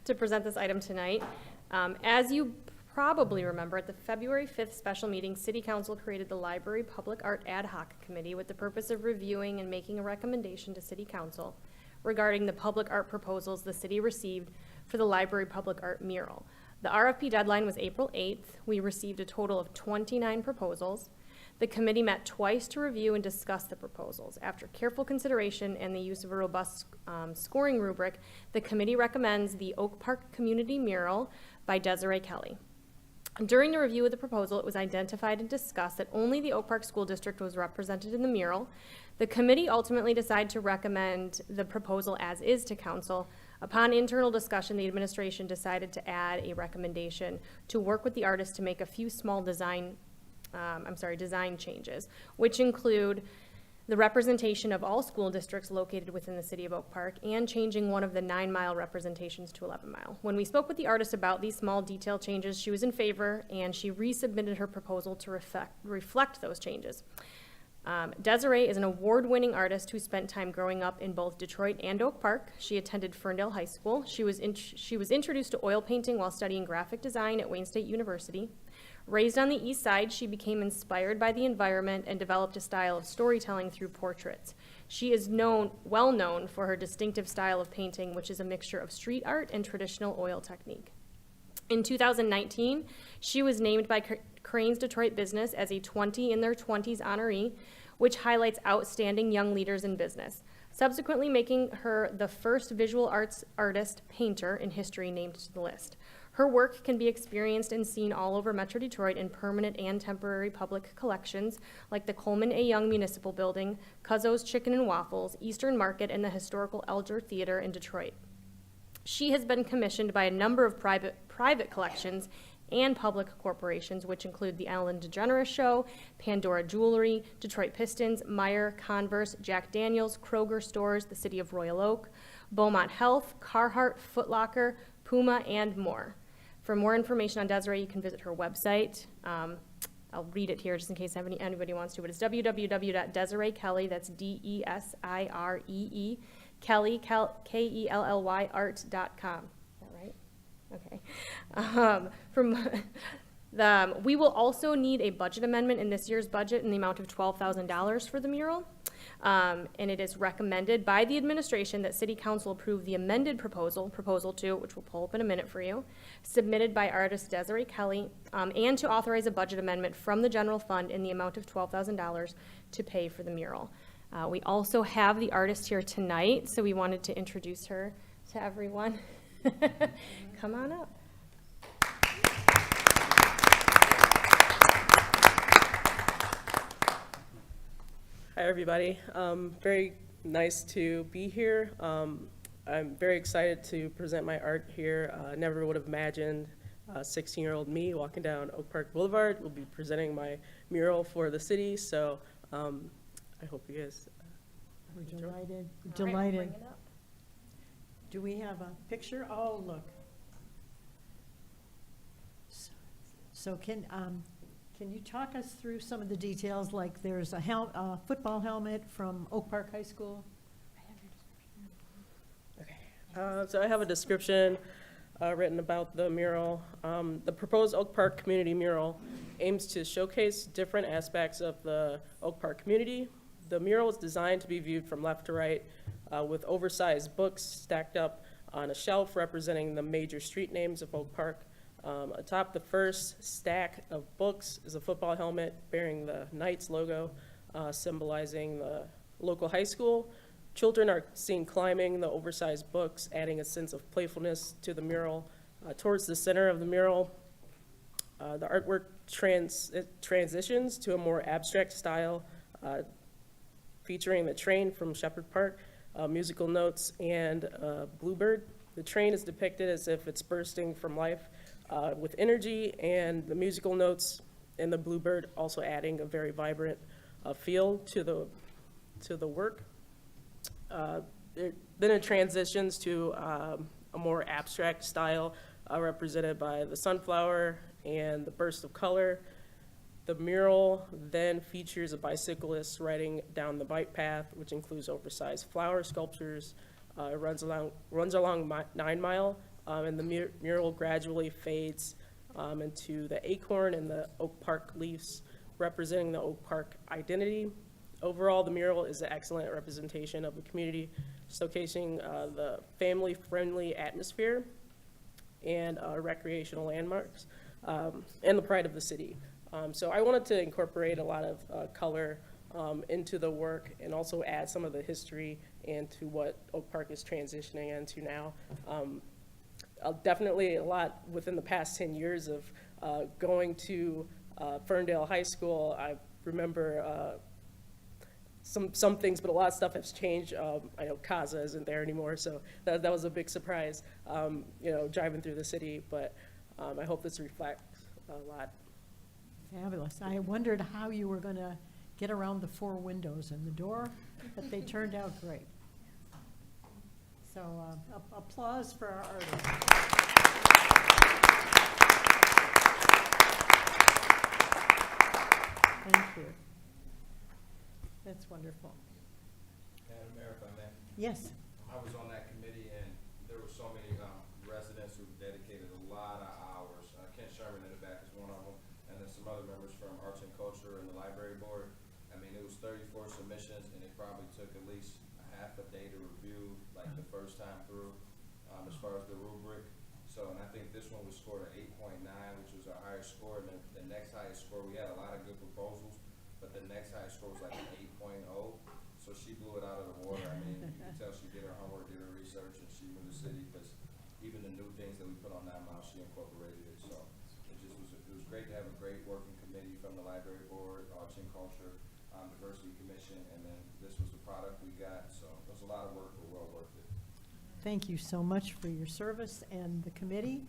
to present this item tonight. As you probably remember, at the February 5th special meeting, City Council created the Library Public Art Ad Hoc Committee with the purpose of reviewing and making a recommendation to City Council regarding the public art proposals the city received for the Library Public Art Mural. The RFP deadline was April 8th. We received a total of 29 proposals. The committee met twice to review and discuss the proposals. After careful consideration and the use of a robust scoring rubric, the committee recommends the Oak Park Community Mural by Desiree Kelly. During the review of the proposal, it was identified and discussed that only the Oak Park School District was represented in the mural. The committee ultimately decided to recommend the proposal as is to council. Upon internal discussion, the administration decided to add a recommendation to work with the artist to make a few small design changes, which include the representation of all school districts located within the city of Oak Park and changing one of the 9-mile representations to 11-mile. When we spoke with the artist about these small detail changes, she was in favor and she resubmitted her proposal to reflect those changes. Desiree is an award-winning artist who spent time growing up in both Detroit and Oak Park. She attended Ferndale High School. She was introduced to oil painting while studying graphic design at Wayne State University. Raised on the East Side, she became inspired by the environment and developed a style of storytelling through portraits. She is well known for her distinctive style of painting, which is a mixture of street art and traditional oil technique. In 2019, she was named by Crane's Detroit Business as a 20 in their 20s honoree, which highlights outstanding young leaders in business, subsequently making her the first visual arts artist painter in history named to the list. Her work can be experienced and seen all over Metro Detroit in permanent and temporary public collections like the Coleman A. Young Municipal Building, Cuzzo's Chicken and Waffles, Eastern Market, and the historical Elder Theater in Detroit. She has been commissioned by a number of private collections and public corporations, which include the Ellen DeGeneres Show, Pandora Jewelry, Detroit Pistons, Meijer, Converse, Jack Daniels, Kroger Stores, the City of Royal Oak, Beaumont Health, Carhartt, Foot Locker, Puma, and more. For more information on Desiree, you can visit her website. I'll read it here just in case anybody wants to, but it's www.DesireeKelly, that's DESIREE, Kelly, KELLY, art.com. Is that right? Okay. We will also need a budget amendment in this year's budget in the amount of $12,000 for the mural. And it is recommended by the administration that City Council approve the amended proposal, Proposal 2, which we'll pull up in a minute for you, submitted by artist Desiree Kelly, and to authorize a budget amendment from the general fund in the amount of $12,000 to pay for the mural. We also have the artist here tonight, so we wanted to introduce her to everyone. Come on up. Hi, everybody. Very nice to be here. I'm very excited to present my art here. Never would have imagined 16-year-old me walking down Oak Park Boulevard will be presenting my mural for the city. So I hope you guys. We're delighted. All right, Delighted. bring it up. Do we have a picture? Oh, look. So can you talk us through some of the details, like there's a football helmet from Oak Park High School? So I have a description written about the mural. The proposed Oak Park community mural aims to showcase different aspects of the Oak Park community. The mural is designed to be viewed from left to right with oversized books stacked up on a shelf representing the major street names of Oak Park. Atop the first stack of books is a football helmet bearing the Knights logo, symbolizing the local high school. Children are seen climbing the oversized books, adding a sense of playfulness to the mural. Towards the center of the mural, the artwork transitions to a more abstract style, featuring the train from Shepherd Park, musical notes, and a bluebird. The train is depicted as if it's bursting from life with energy, and the musical notes and the bluebird also adding a very vibrant feel to the work. Then it transitions to a more abstract style represented by the sunflower and the burst of color. The mural then features a bicyclist riding down the bike path, which includes oversized flower sculptures. It runs along 9 Mile, and the mural gradually fades into the acorn and the Oak Park leaves, representing the Oak Park identity. Overall, the mural is an excellent representation of the community, showcasing the family-friendly atmosphere and recreational landmarks, and the pride of the city. So I wanted to incorporate a lot of color into the work and also add some of the history into what Oak Park is transitioning into now. Definitely a lot within the past 10 years of going to Ferndale High School. I remember some things, but a lot of stuff has changed. I know CASA isn't there anymore, so that was a big surprise, driving through the city, but I hope this reflects a lot. Fabulous. I wondered how you were going to get around the 4 windows and the door, but they turned out great. So applause for our artists. Thank you. That's wonderful. Madam Mayor, if I may. Yes. I was on that committee, and there were so many residents who dedicated a lot of hours. Ken Sherman in the back is one of them, and then some other members from Arts and Culture and the Library Board. I mean, it was 34 submissions, and it probably took at least a half a day to review, like the first time through, as far as the rubric. So, and I think this one was scored an 8.9, which was our highest score, and the next highest score, we had a lot of good proposals, but the next highest score was like an 8.0. So she blew it out of the water. I mean, you can tell she did her homework, did her research, and she knew the city, because even the new things that we put on 9 Mile, she incorporated it. So it was great to have a great working committee from the Library Board, Arts and Culture, Diversity Commission, and then this was the product we got. So it was a lot of work, but well worth it. Thank you so much for your service and the committee.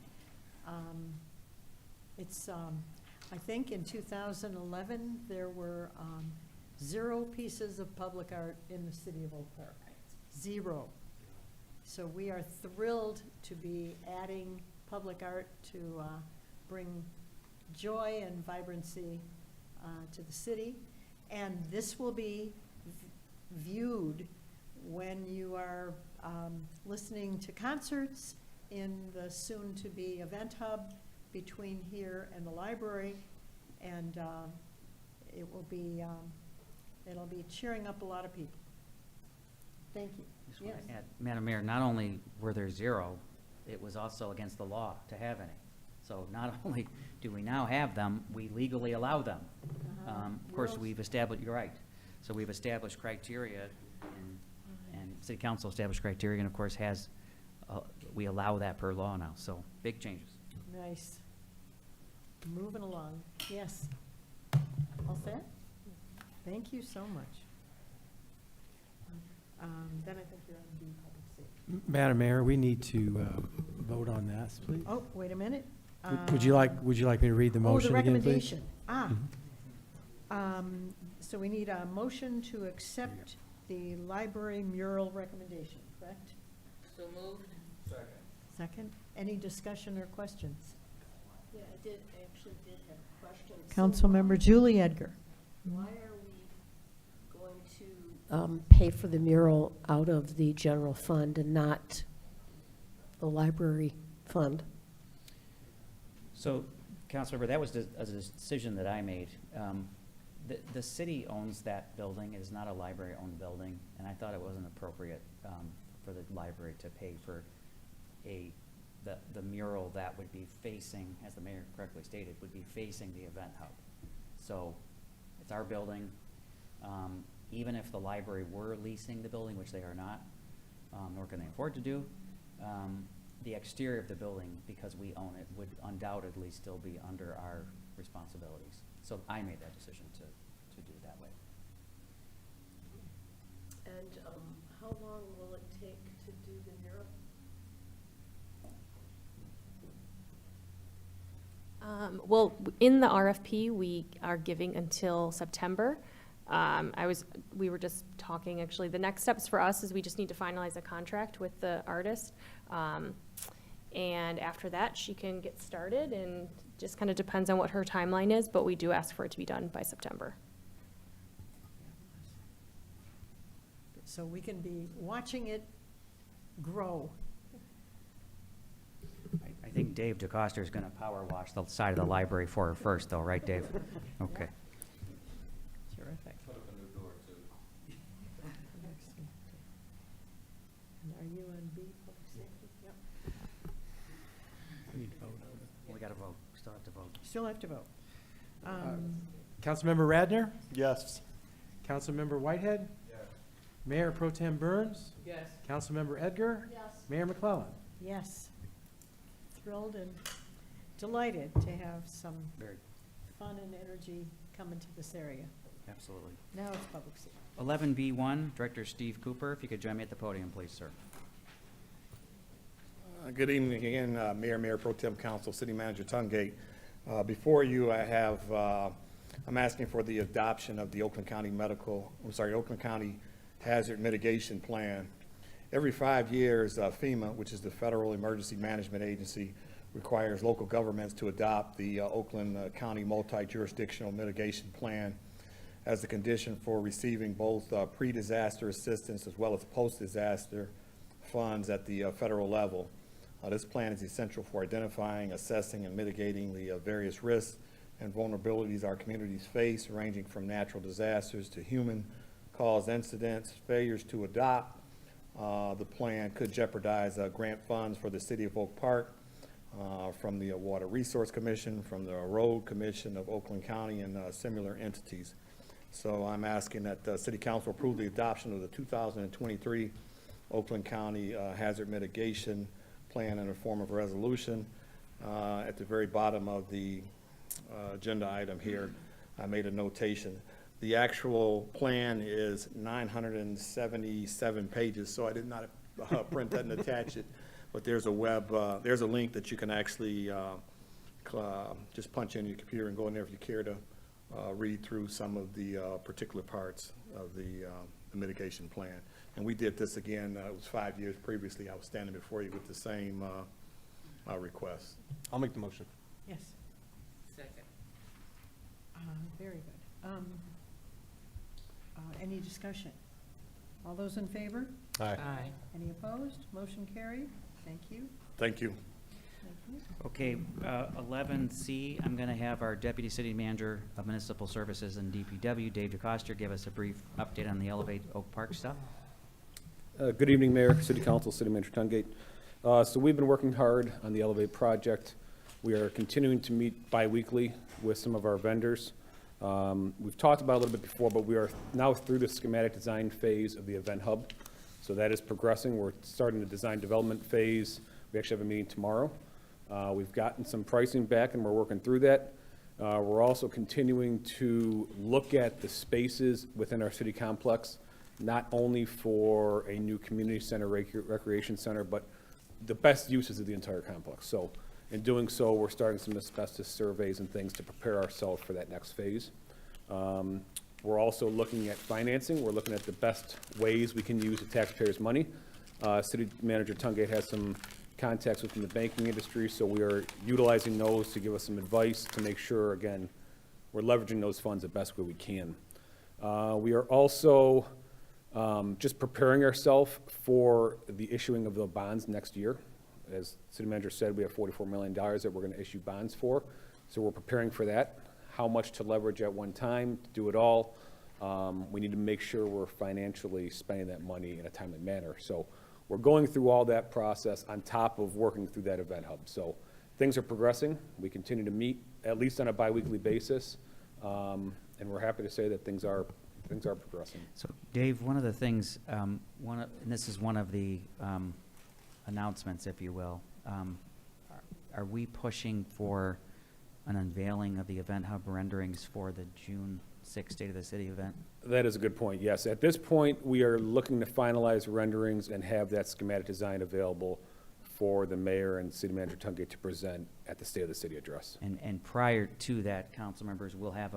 I think in 2011, there were 0 pieces of public art in the city of Oak Park. 0. So we are thrilled to be adding public art to bring joy and vibrancy to the city. And this will be viewed when you are listening to concerts in the soon-to-be event hub between here and the library, and it'll be cheering up a lot of people. Thank you. Just want to add, Madam Mayor, not only were there 0, it was also against the law to have any. So not only do we now have them, we legally allow them. Of course, we've established, you're right, so we've established criteria, and City Council established criteria, and of course we allow that per law now, so big changes. Nice. Moving along. Yes. All set? Thank you so much. Then I think you're on the public safety. Madam Mayor, we need to vote on this, please. Oh, wait a minute. Would you like me to read the motion again, please? recommendation. So we need a motion to accept the library mural recommendation, correct? So moved. Second. Second. Any discussion or questions? Yeah, I actually did have questions. Councilmember Julie Edgar. Why are we going to pay for the mural out of the general fund and not the library fund? So, Councilmember, that was a decision that I made. The city owns that building. It is not a library-owned building, and I thought it wasn't appropriate for the library to pay for the the mural that would be facing, as the mayor correctly stated, would be facing the event hub. So it's our building. Even if the library were leasing the building, which they are not, nor can they afford to do, the exterior of the building, because we own it, would undoubtedly still be under our responsibilities. So I made that decision to do it that way. And how long will it take to do the mural? Well, in the RFP, we are giving until September. We were just talking, actually, the next steps for us is we just need to finalize a contract with the artist. And after that, she can get started, and just kind of depends on what her timeline is, but we do ask for it to be done by September. So we can be watching it grow. I think Dave DeCoster is gonna power wash the side of the library for her first, though, right, Dave? Okay. Terrific. Put up a new door too. And are you on B, public safety? Yep. We gotta vote, still have to vote. Still have to vote. Councilmember Radner, Yes. Councilmember Whitehead, Yes. Mayor Pro Tem Burns, Yes. Councilmember Edgar, Yes. Mayor McClellan. Yes. Thrilled and delighted to have some Very, fun and energy come into this area. absolutely. Now it's public safety. 11B1, Director Steve Cooper, if you could join me at the podium, please, sir. Good evening again, Mayor Pro Tem Council, City Manager Tungate. Before you, I'm asking for the adoption of the Oakland County Hazard Mitigation Plan. Every 5 years, FEMA, which is the Federal Emergency Management Agency, requires local governments to adopt the Oakland County Multi-Jurisdictional Mitigation Plan as a condition for receiving both pre-disaster assistance as well as post-disaster funds at the federal level. This plan is essential for identifying, assessing, and mitigating the various risks and vulnerabilities our communities face, ranging from natural disasters to human-caused incidents. Failures to adopt the plan could jeopardize grant funds for the City of Oak Park, from the Water Resource Commission, from the Road Commission of Oakland County, and similar entities. So I'm asking that City Council approve the adoption of the 2023 Oakland County Hazard Mitigation Plan in the form of a resolution. At the very bottom of the agenda item here, I made a notation. The actual plan is 977 pages, so I did not print that and attach it. But there's a link that you can actually just punch in your computer and go in there if you care to read through some of the particular parts of the mitigation plan. And we did this again, it was 5 years previously. I was standing before you with the same request. I'll make the motion. Yes. Second. Very good. Any discussion? All those in favor? Aye. Any opposed? Motion carried. Thank you. Thank you. Thank you. Okay, 11C, I'm gonna have our Deputy City Manager of Municipal Services and DPW, Dave DeCoster, give us a brief update on the Elevate Oak Park stuff. Good evening, Mayor, City Council, City Manager Tungate. So we've been working hard on the Elevate project. We are continuing to meet bi-weekly with some of our vendors. We've talked about it a little bit before, but we are now through the schematic design phase of the event hub. So that is progressing. We're starting the design development phase. We actually have a meeting tomorrow. We've gotten some pricing back and we're working through that. We're also continuing to look at the spaces within our city complex, not only for a new community center, recreation center, but the best uses of the entire complex. So in doing so, we're starting some asbestos surveys and things to prepare ourselves for that next phase. We're also looking at financing. We're looking at the best ways we can use the taxpayers' money. City Manager Tungate has some contacts within the banking industry, so we are utilizing those to give us some advice to make sure, again, we're leveraging those funds the best way we can. We are also just preparing ourselves for the issuing of the bonds next year. As City Manager said, we have $44 million that we're going to issue bonds for, so we're preparing for that. How much to leverage at one time, to do it all. We need to make sure we're financially spending that money in a timely manner. So we're going through all that process on top of working through that event hub. So things are progressing. We continue to meet at least on a biweekly basis. And we're happy to say that things are progressing. So Dave, one of the things, and this is one of the announcements, if you will, are we pushing for an unveiling of the event hub renderings for the June 6th State of the City event? That is a good point, yes. At this point, we are looking to finalize renderings and have that schematic design available for the mayor and city manager Tungate to present at the State of the City address. And prior to that, council members will have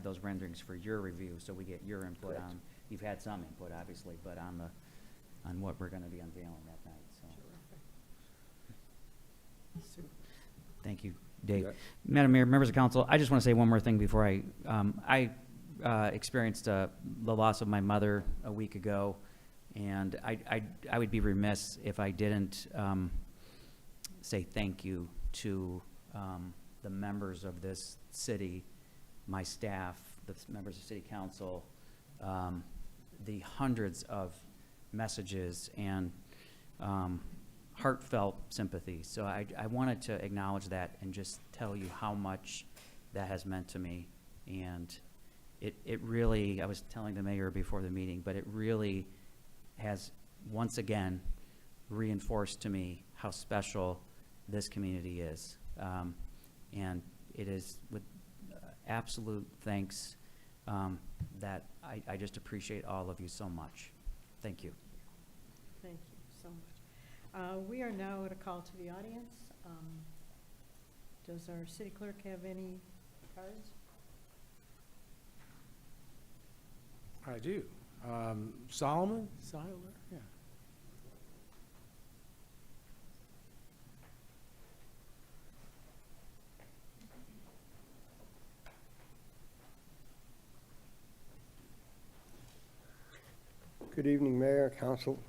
those renderings for your review, so we get your input Correct. on, you've had some input, obviously, but on what we're gonna be unveiling that night, so. Thank you, Dave. bet. Madam Mayor, members of council, I just want to say one more thing before I experienced the loss of my mother a week ago, and I would be remiss if I didn't say thank you to the members of this city, my staff, the members of city council, the hundreds of messages and heartfelt sympathy. So I wanted to acknowledge that and just tell you how much that has meant to me. And it really, I was telling the mayor before the meeting, but it really has once again reinforced to me how special this community is. And it is with absolute thanks that I just appreciate all of you so much. Thank you. Thank you so much. We are now at a call to the audience. Does our city clerk have any cards? I do. Solomon? Seiler? Yeah. Good evening, Mayor, Council.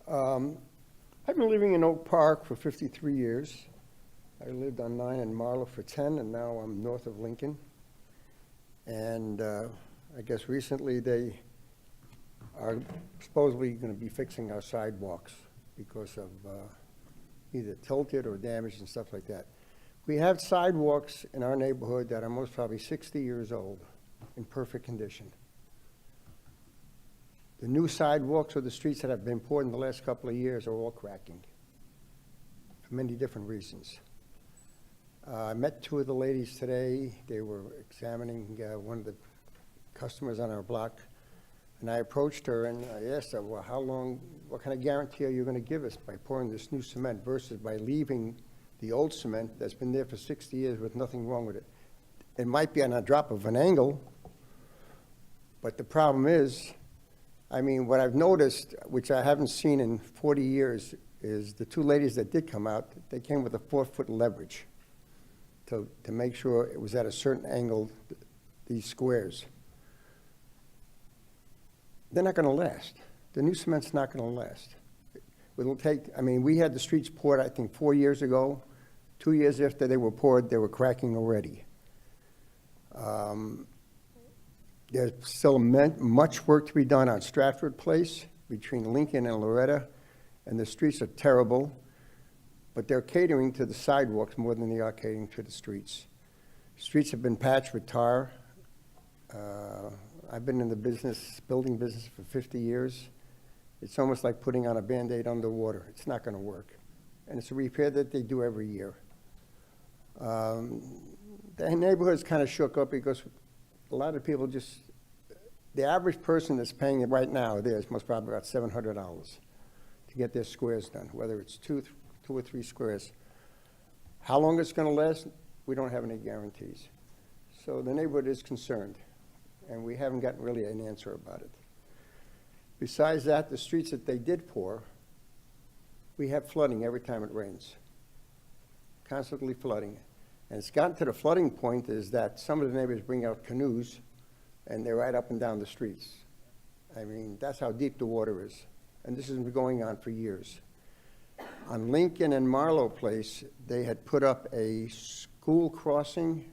I've been living in Oak Park for 53 years. I lived on 9 and Marlow for 10, and now I'm north of Lincoln. And I guess recently they are supposedly going to be fixing our sidewalks because of either tilted or damaged and stuff like that. We have sidewalks in our neighborhood that are most probably 60 years old in perfect condition. The new sidewalks or the streets that have been poured in the last couple of years are all cracking for many different reasons. I met two of the ladies today. They were examining one of the customers on our block, and I approached her and I asked her, well, how long, what kind of guarantee are you going to give us by pouring this new cement versus by leaving the old cement that's been there for 60 years with nothing wrong with it? It might be on a drop of an angle, but the problem is, I mean, what I've noticed, which I haven't seen in 40 years, is the two ladies that did come out, they came with a 4-foot leverage to make sure it was at a certain angle, these squares. They're not going to last. The new cement's not going to last. It'll take, I mean, we had the streets poured, I think, 4 years ago. 2 years after they were poured, they were cracking already. There's still much work to be done on Stratford Place between Lincoln and Loretta, and the streets are terrible, but they're catering to the sidewalks more than they are catering to the streets. Streets have been patched with tar. I've been in the building business for 50 years. It's almost like putting on a Band-Aid underwater. It's not going to work. And it's a repair that they do every year. The neighborhood's kind of shook up because a lot of people just, the average person that's paying it right now there is most probably about $700 to get their squares done, whether it's two or three squares. How long it's going to last, we don't have any guarantees. So the neighborhood is concerned, and we haven't gotten really an answer about it. Besides that, the streets that they did pour, we have flooding every time it rains, constantly flooding. And it's gotten to the flooding point is that some of the neighbors bring out canoes and they're right up and down the streets. I mean, that's how deep the water is. And this has been going on for years. On Lincoln and Marlow Place, they had put up a school crossing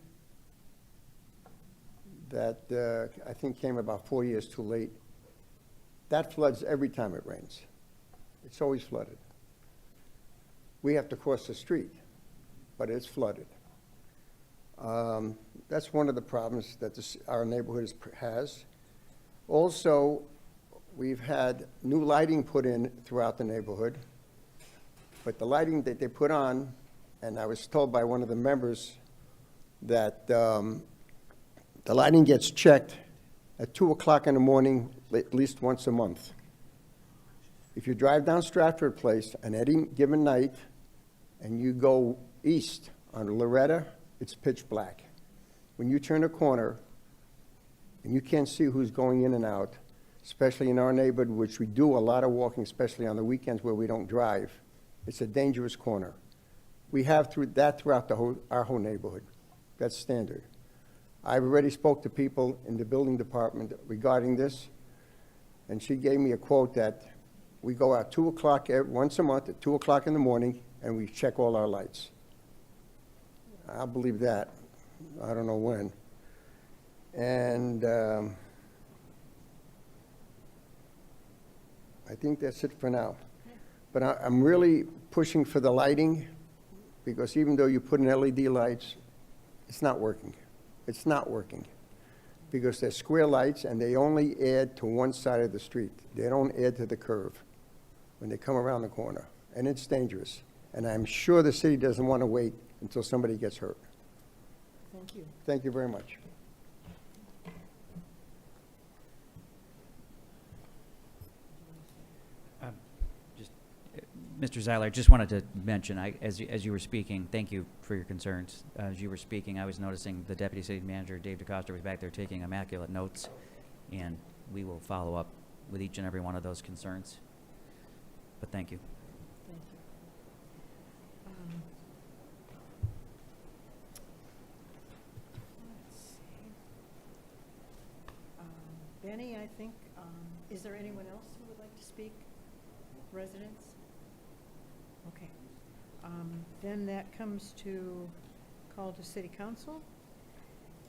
that I think came about 4 years too late. That floods every time it rains. It's always flooded. We have to cross the street, but it's flooded. That's one of the problems that our neighborhood has. Also, we've had new lighting put in throughout the neighborhood, but the lighting that they put on, and I was told by one of the members that the lighting gets checked at 2 o'clock in the morning, at least once a month. If you drive down Stratford Place on any given night and you go east on Loretta, it's pitch black. When you turn a corner and you can't see who's going in and out, especially in our neighborhood, which we do a lot of walking, especially on the weekends where we don't drive, it's a dangerous corner. We have throughout our whole neighborhood. That's standard. I've already spoke to people in the building department regarding this, and she gave me a quote that we go out 2 o'clock once a month at 2 o'clock in the morning, and we check all our lights. I'll believe that. I don't know when. And I think that's it for now. But I'm really pushing for the lighting, because even though you put in LED lights, it's not working. It's not working. Because they're square lights, and they only add to one side of the street. They don't add to the curve when they come around the corner. And it's dangerous. And I'm sure the city doesn't want to wait until somebody gets hurt. Thank you. Thank you very much. Mr. Zeiler, just wanted to mention, as you were speaking, thank you for your concerns. As you were speaking, I was noticing the Deputy City Manager, Dave DeCosta, was back there taking immaculate notes, and we will follow up with each and every one of those concerns. But thank you. Thank you. Let's see. Benny, I think, is there anyone else who would like to speak? Residents? Okay. Then that comes to call to City Council.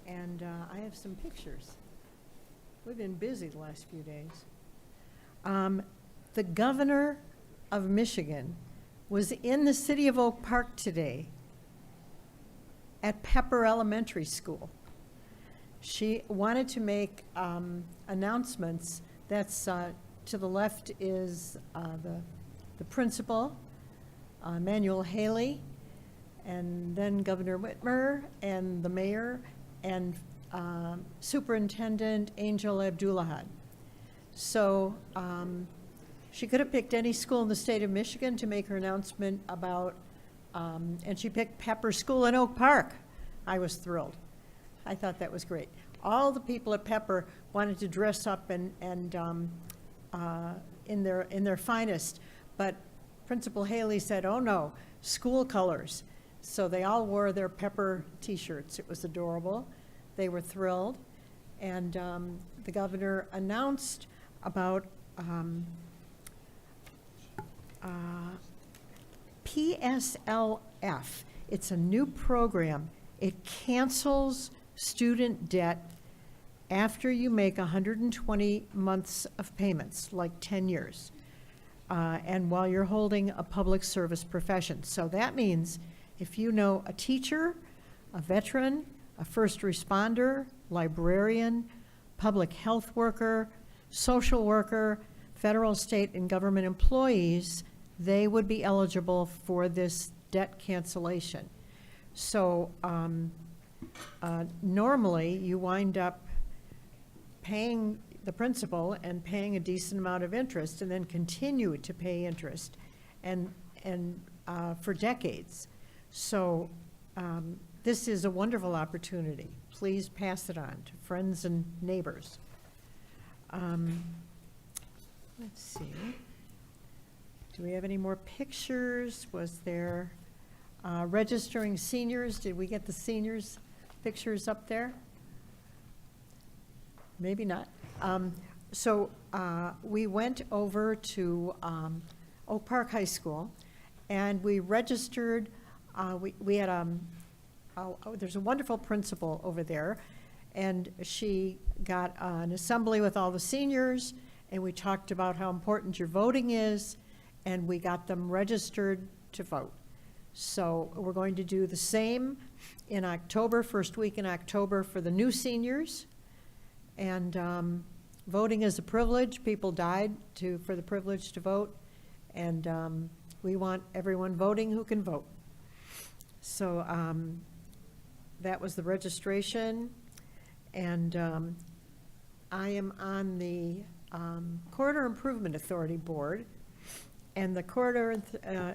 And I have some pictures. We've been busy the last few days. The governor of Michigan was in the city of Oak Park today at Pepper Elementary School. She wanted to make announcements. That's to the left is the principal, Manuel Haley, and then Governor Whitmer and the mayor and Superintendent Angel Abdullahad. So she could have picked any school in the state of Michigan to make her announcement about, and she picked Pepper School in Oak Park. I was thrilled. I thought that was great. All the people at Pepper wanted to dress up and in their finest, but Principal Haley said, "Oh no, school colors." So they all wore their Pepper T-shirts. It was adorable. They were thrilled, and the governor announced about PSLF. It's a new program. It cancels student debt after you make 120 months of payments, like 10 years, and while you're holding a public service profession. So that means if you know a teacher, a veteran, a first responder, librarian, public health worker, social worker, federal, state, and government employees, they would be eligible for this debt cancellation. So normally you wind up paying the principal and paying a decent amount of interest and then continue to pay interest and for decades. So this is a wonderful opportunity. Please pass it on to friends and neighbors. Let's see. Do we have any more pictures? Was there registering seniors? Did we get the seniors' pictures up there? Maybe not. So we went over to Oak Park High School, and we registered. We had there's a wonderful principal over there, and she got an assembly with all the seniors, and we talked about how important your voting is, and we got them registered to vote. So we're going to do the same in October, first week in October for the new seniors. And voting is a privilege. People died for the privilege to vote. And we want everyone voting who can vote. So that was the registration. And I am on the Corridor Improvement Authority Board. And the Corridor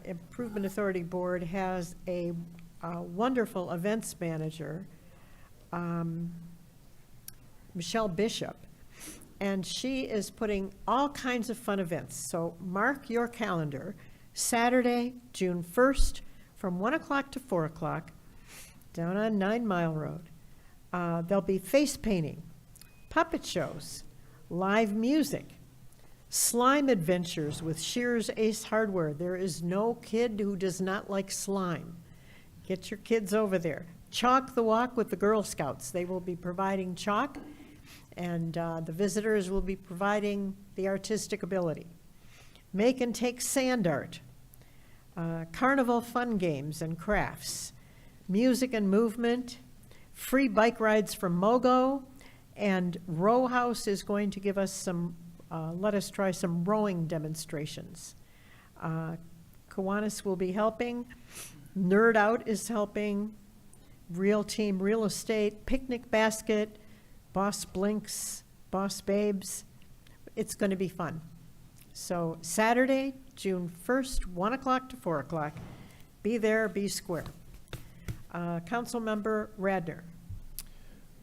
Improvement Authority Board has a wonderful events manager, Michelle Bishop, and she is putting all kinds of fun events. So mark your calendar, Saturday, June 1st, from 1 o'clock to 4 o'clock, down on 9 Mile Road. There'll be face painting, puppet shows, live music, slime adventures with Shear's Ace Hardware. There is no kid who does not like slime. Get your kids over there. Chalk the Walk with the Girl Scouts. They will be providing chalk, and the visitors will be providing the artistic ability. Make and take sand art, carnival fun games and crafts, music and movement, free bike rides from Mogo, and Row House is going to give us some let us try some rowing demonstrations. Kiwanis will be helping. Nerd Out is helping. Real Team Real Estate, Picnic Basket, Boss Blinks, Boss Babes. It's going to be fun. So Saturday, June 1st, 1 o'clock to 4 o'clock. Be there, be square. Councilmember Radner.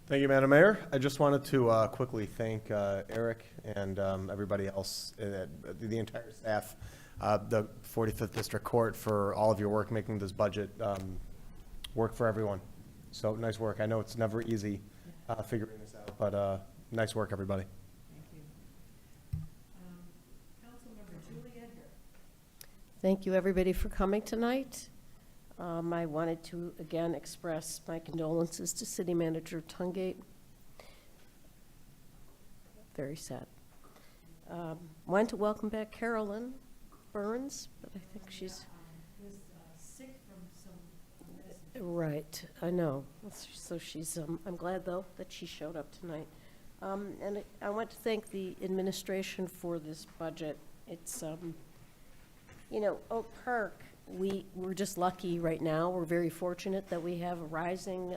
Thank you, Madam Mayor. I just wanted to quickly thank Eric and everybody else, the entire staff, the 45th District Court, for all of your work making this budget work for everyone. So nice work. I know it's never easy figuring this out, but nice work, everybody. Thank you. Councilmember Julie Edgar. Thank you, everybody, for coming tonight. I wanted to, again, express my condolences to City Manager Tungate. Very sad. Wanted to welcome back Carolyn Burns, but I think she's... was sick from some medicine. Right, I know. So she's, I'm glad, though, that she showed up tonight. And I want to thank the administration for this budget. It's, you know, Oak Park, we're just lucky right now. We're very fortunate that we have a rising,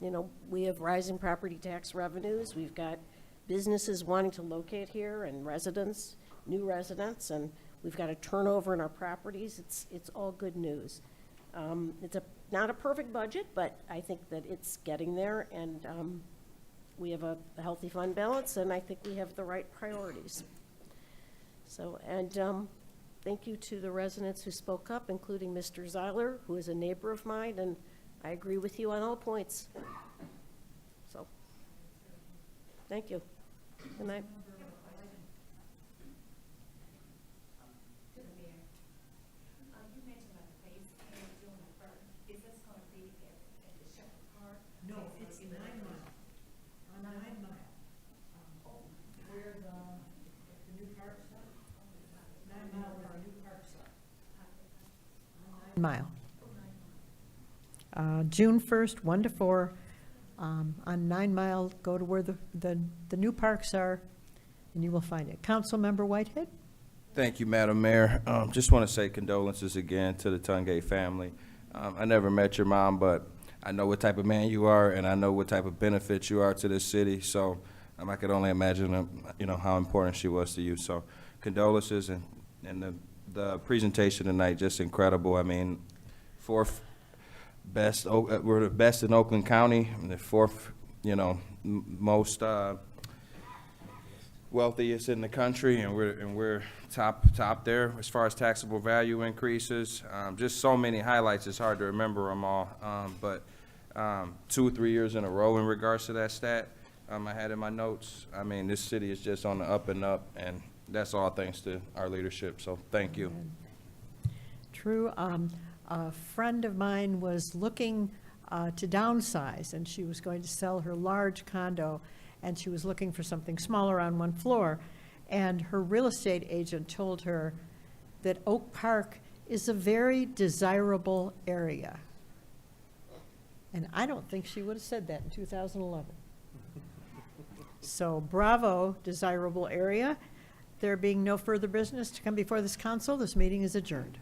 you know, we have rising property tax revenues. We've got businesses wanting to locate here and residents, new residents, and we've got a turnover in our properties. It's all good news. It's not a perfect budget, but I think that it's getting there, and we have a healthy fund balance, and I think we have the right priorities. So, and thank you to the residents who spoke up, including Mr. Zeiler, who is a neighbor of mine, and I agree with you on all points. So, thank you. Good night. No, it's 9 Mile. On 9 Mile. Where the new parks are. 9 Mile where the new parks are. 9 Mile. June 1st, 1 to 4, on 9 Mile, go to where the new parks are, and you will find it. Councilmember Whitehead? Thank you, Madam Mayor. Just want to say condolences again to the Tungate family. I never met your mom, but I know what type of man you are, and I know what type of benefits you are to this city. So I could only imagine, you know, how important she was to you. So condolences, and the presentation tonight, just incredible. I mean, fourth best, we're the best in Oakland County, and the fourth, you know, most wealthiest in the country, and we're top there as far as taxable value increases. Just so many highlights, it's hard to remember them all. But 2 or 3 years in a row in regards to that stat I had in my notes. I mean, this city is just on the up and up, and that's all thanks to our leadership. So thank you. True. A friend of mine was looking to downsize, and she was going to sell her large condo, and she was looking for something smaller on one floor. And her real estate agent told her, that Oak Park is a very desirable area. And I don't think she would have said that in 2011. So bravo, desirable area. There being no further business to come before this council, this meeting is adjourned.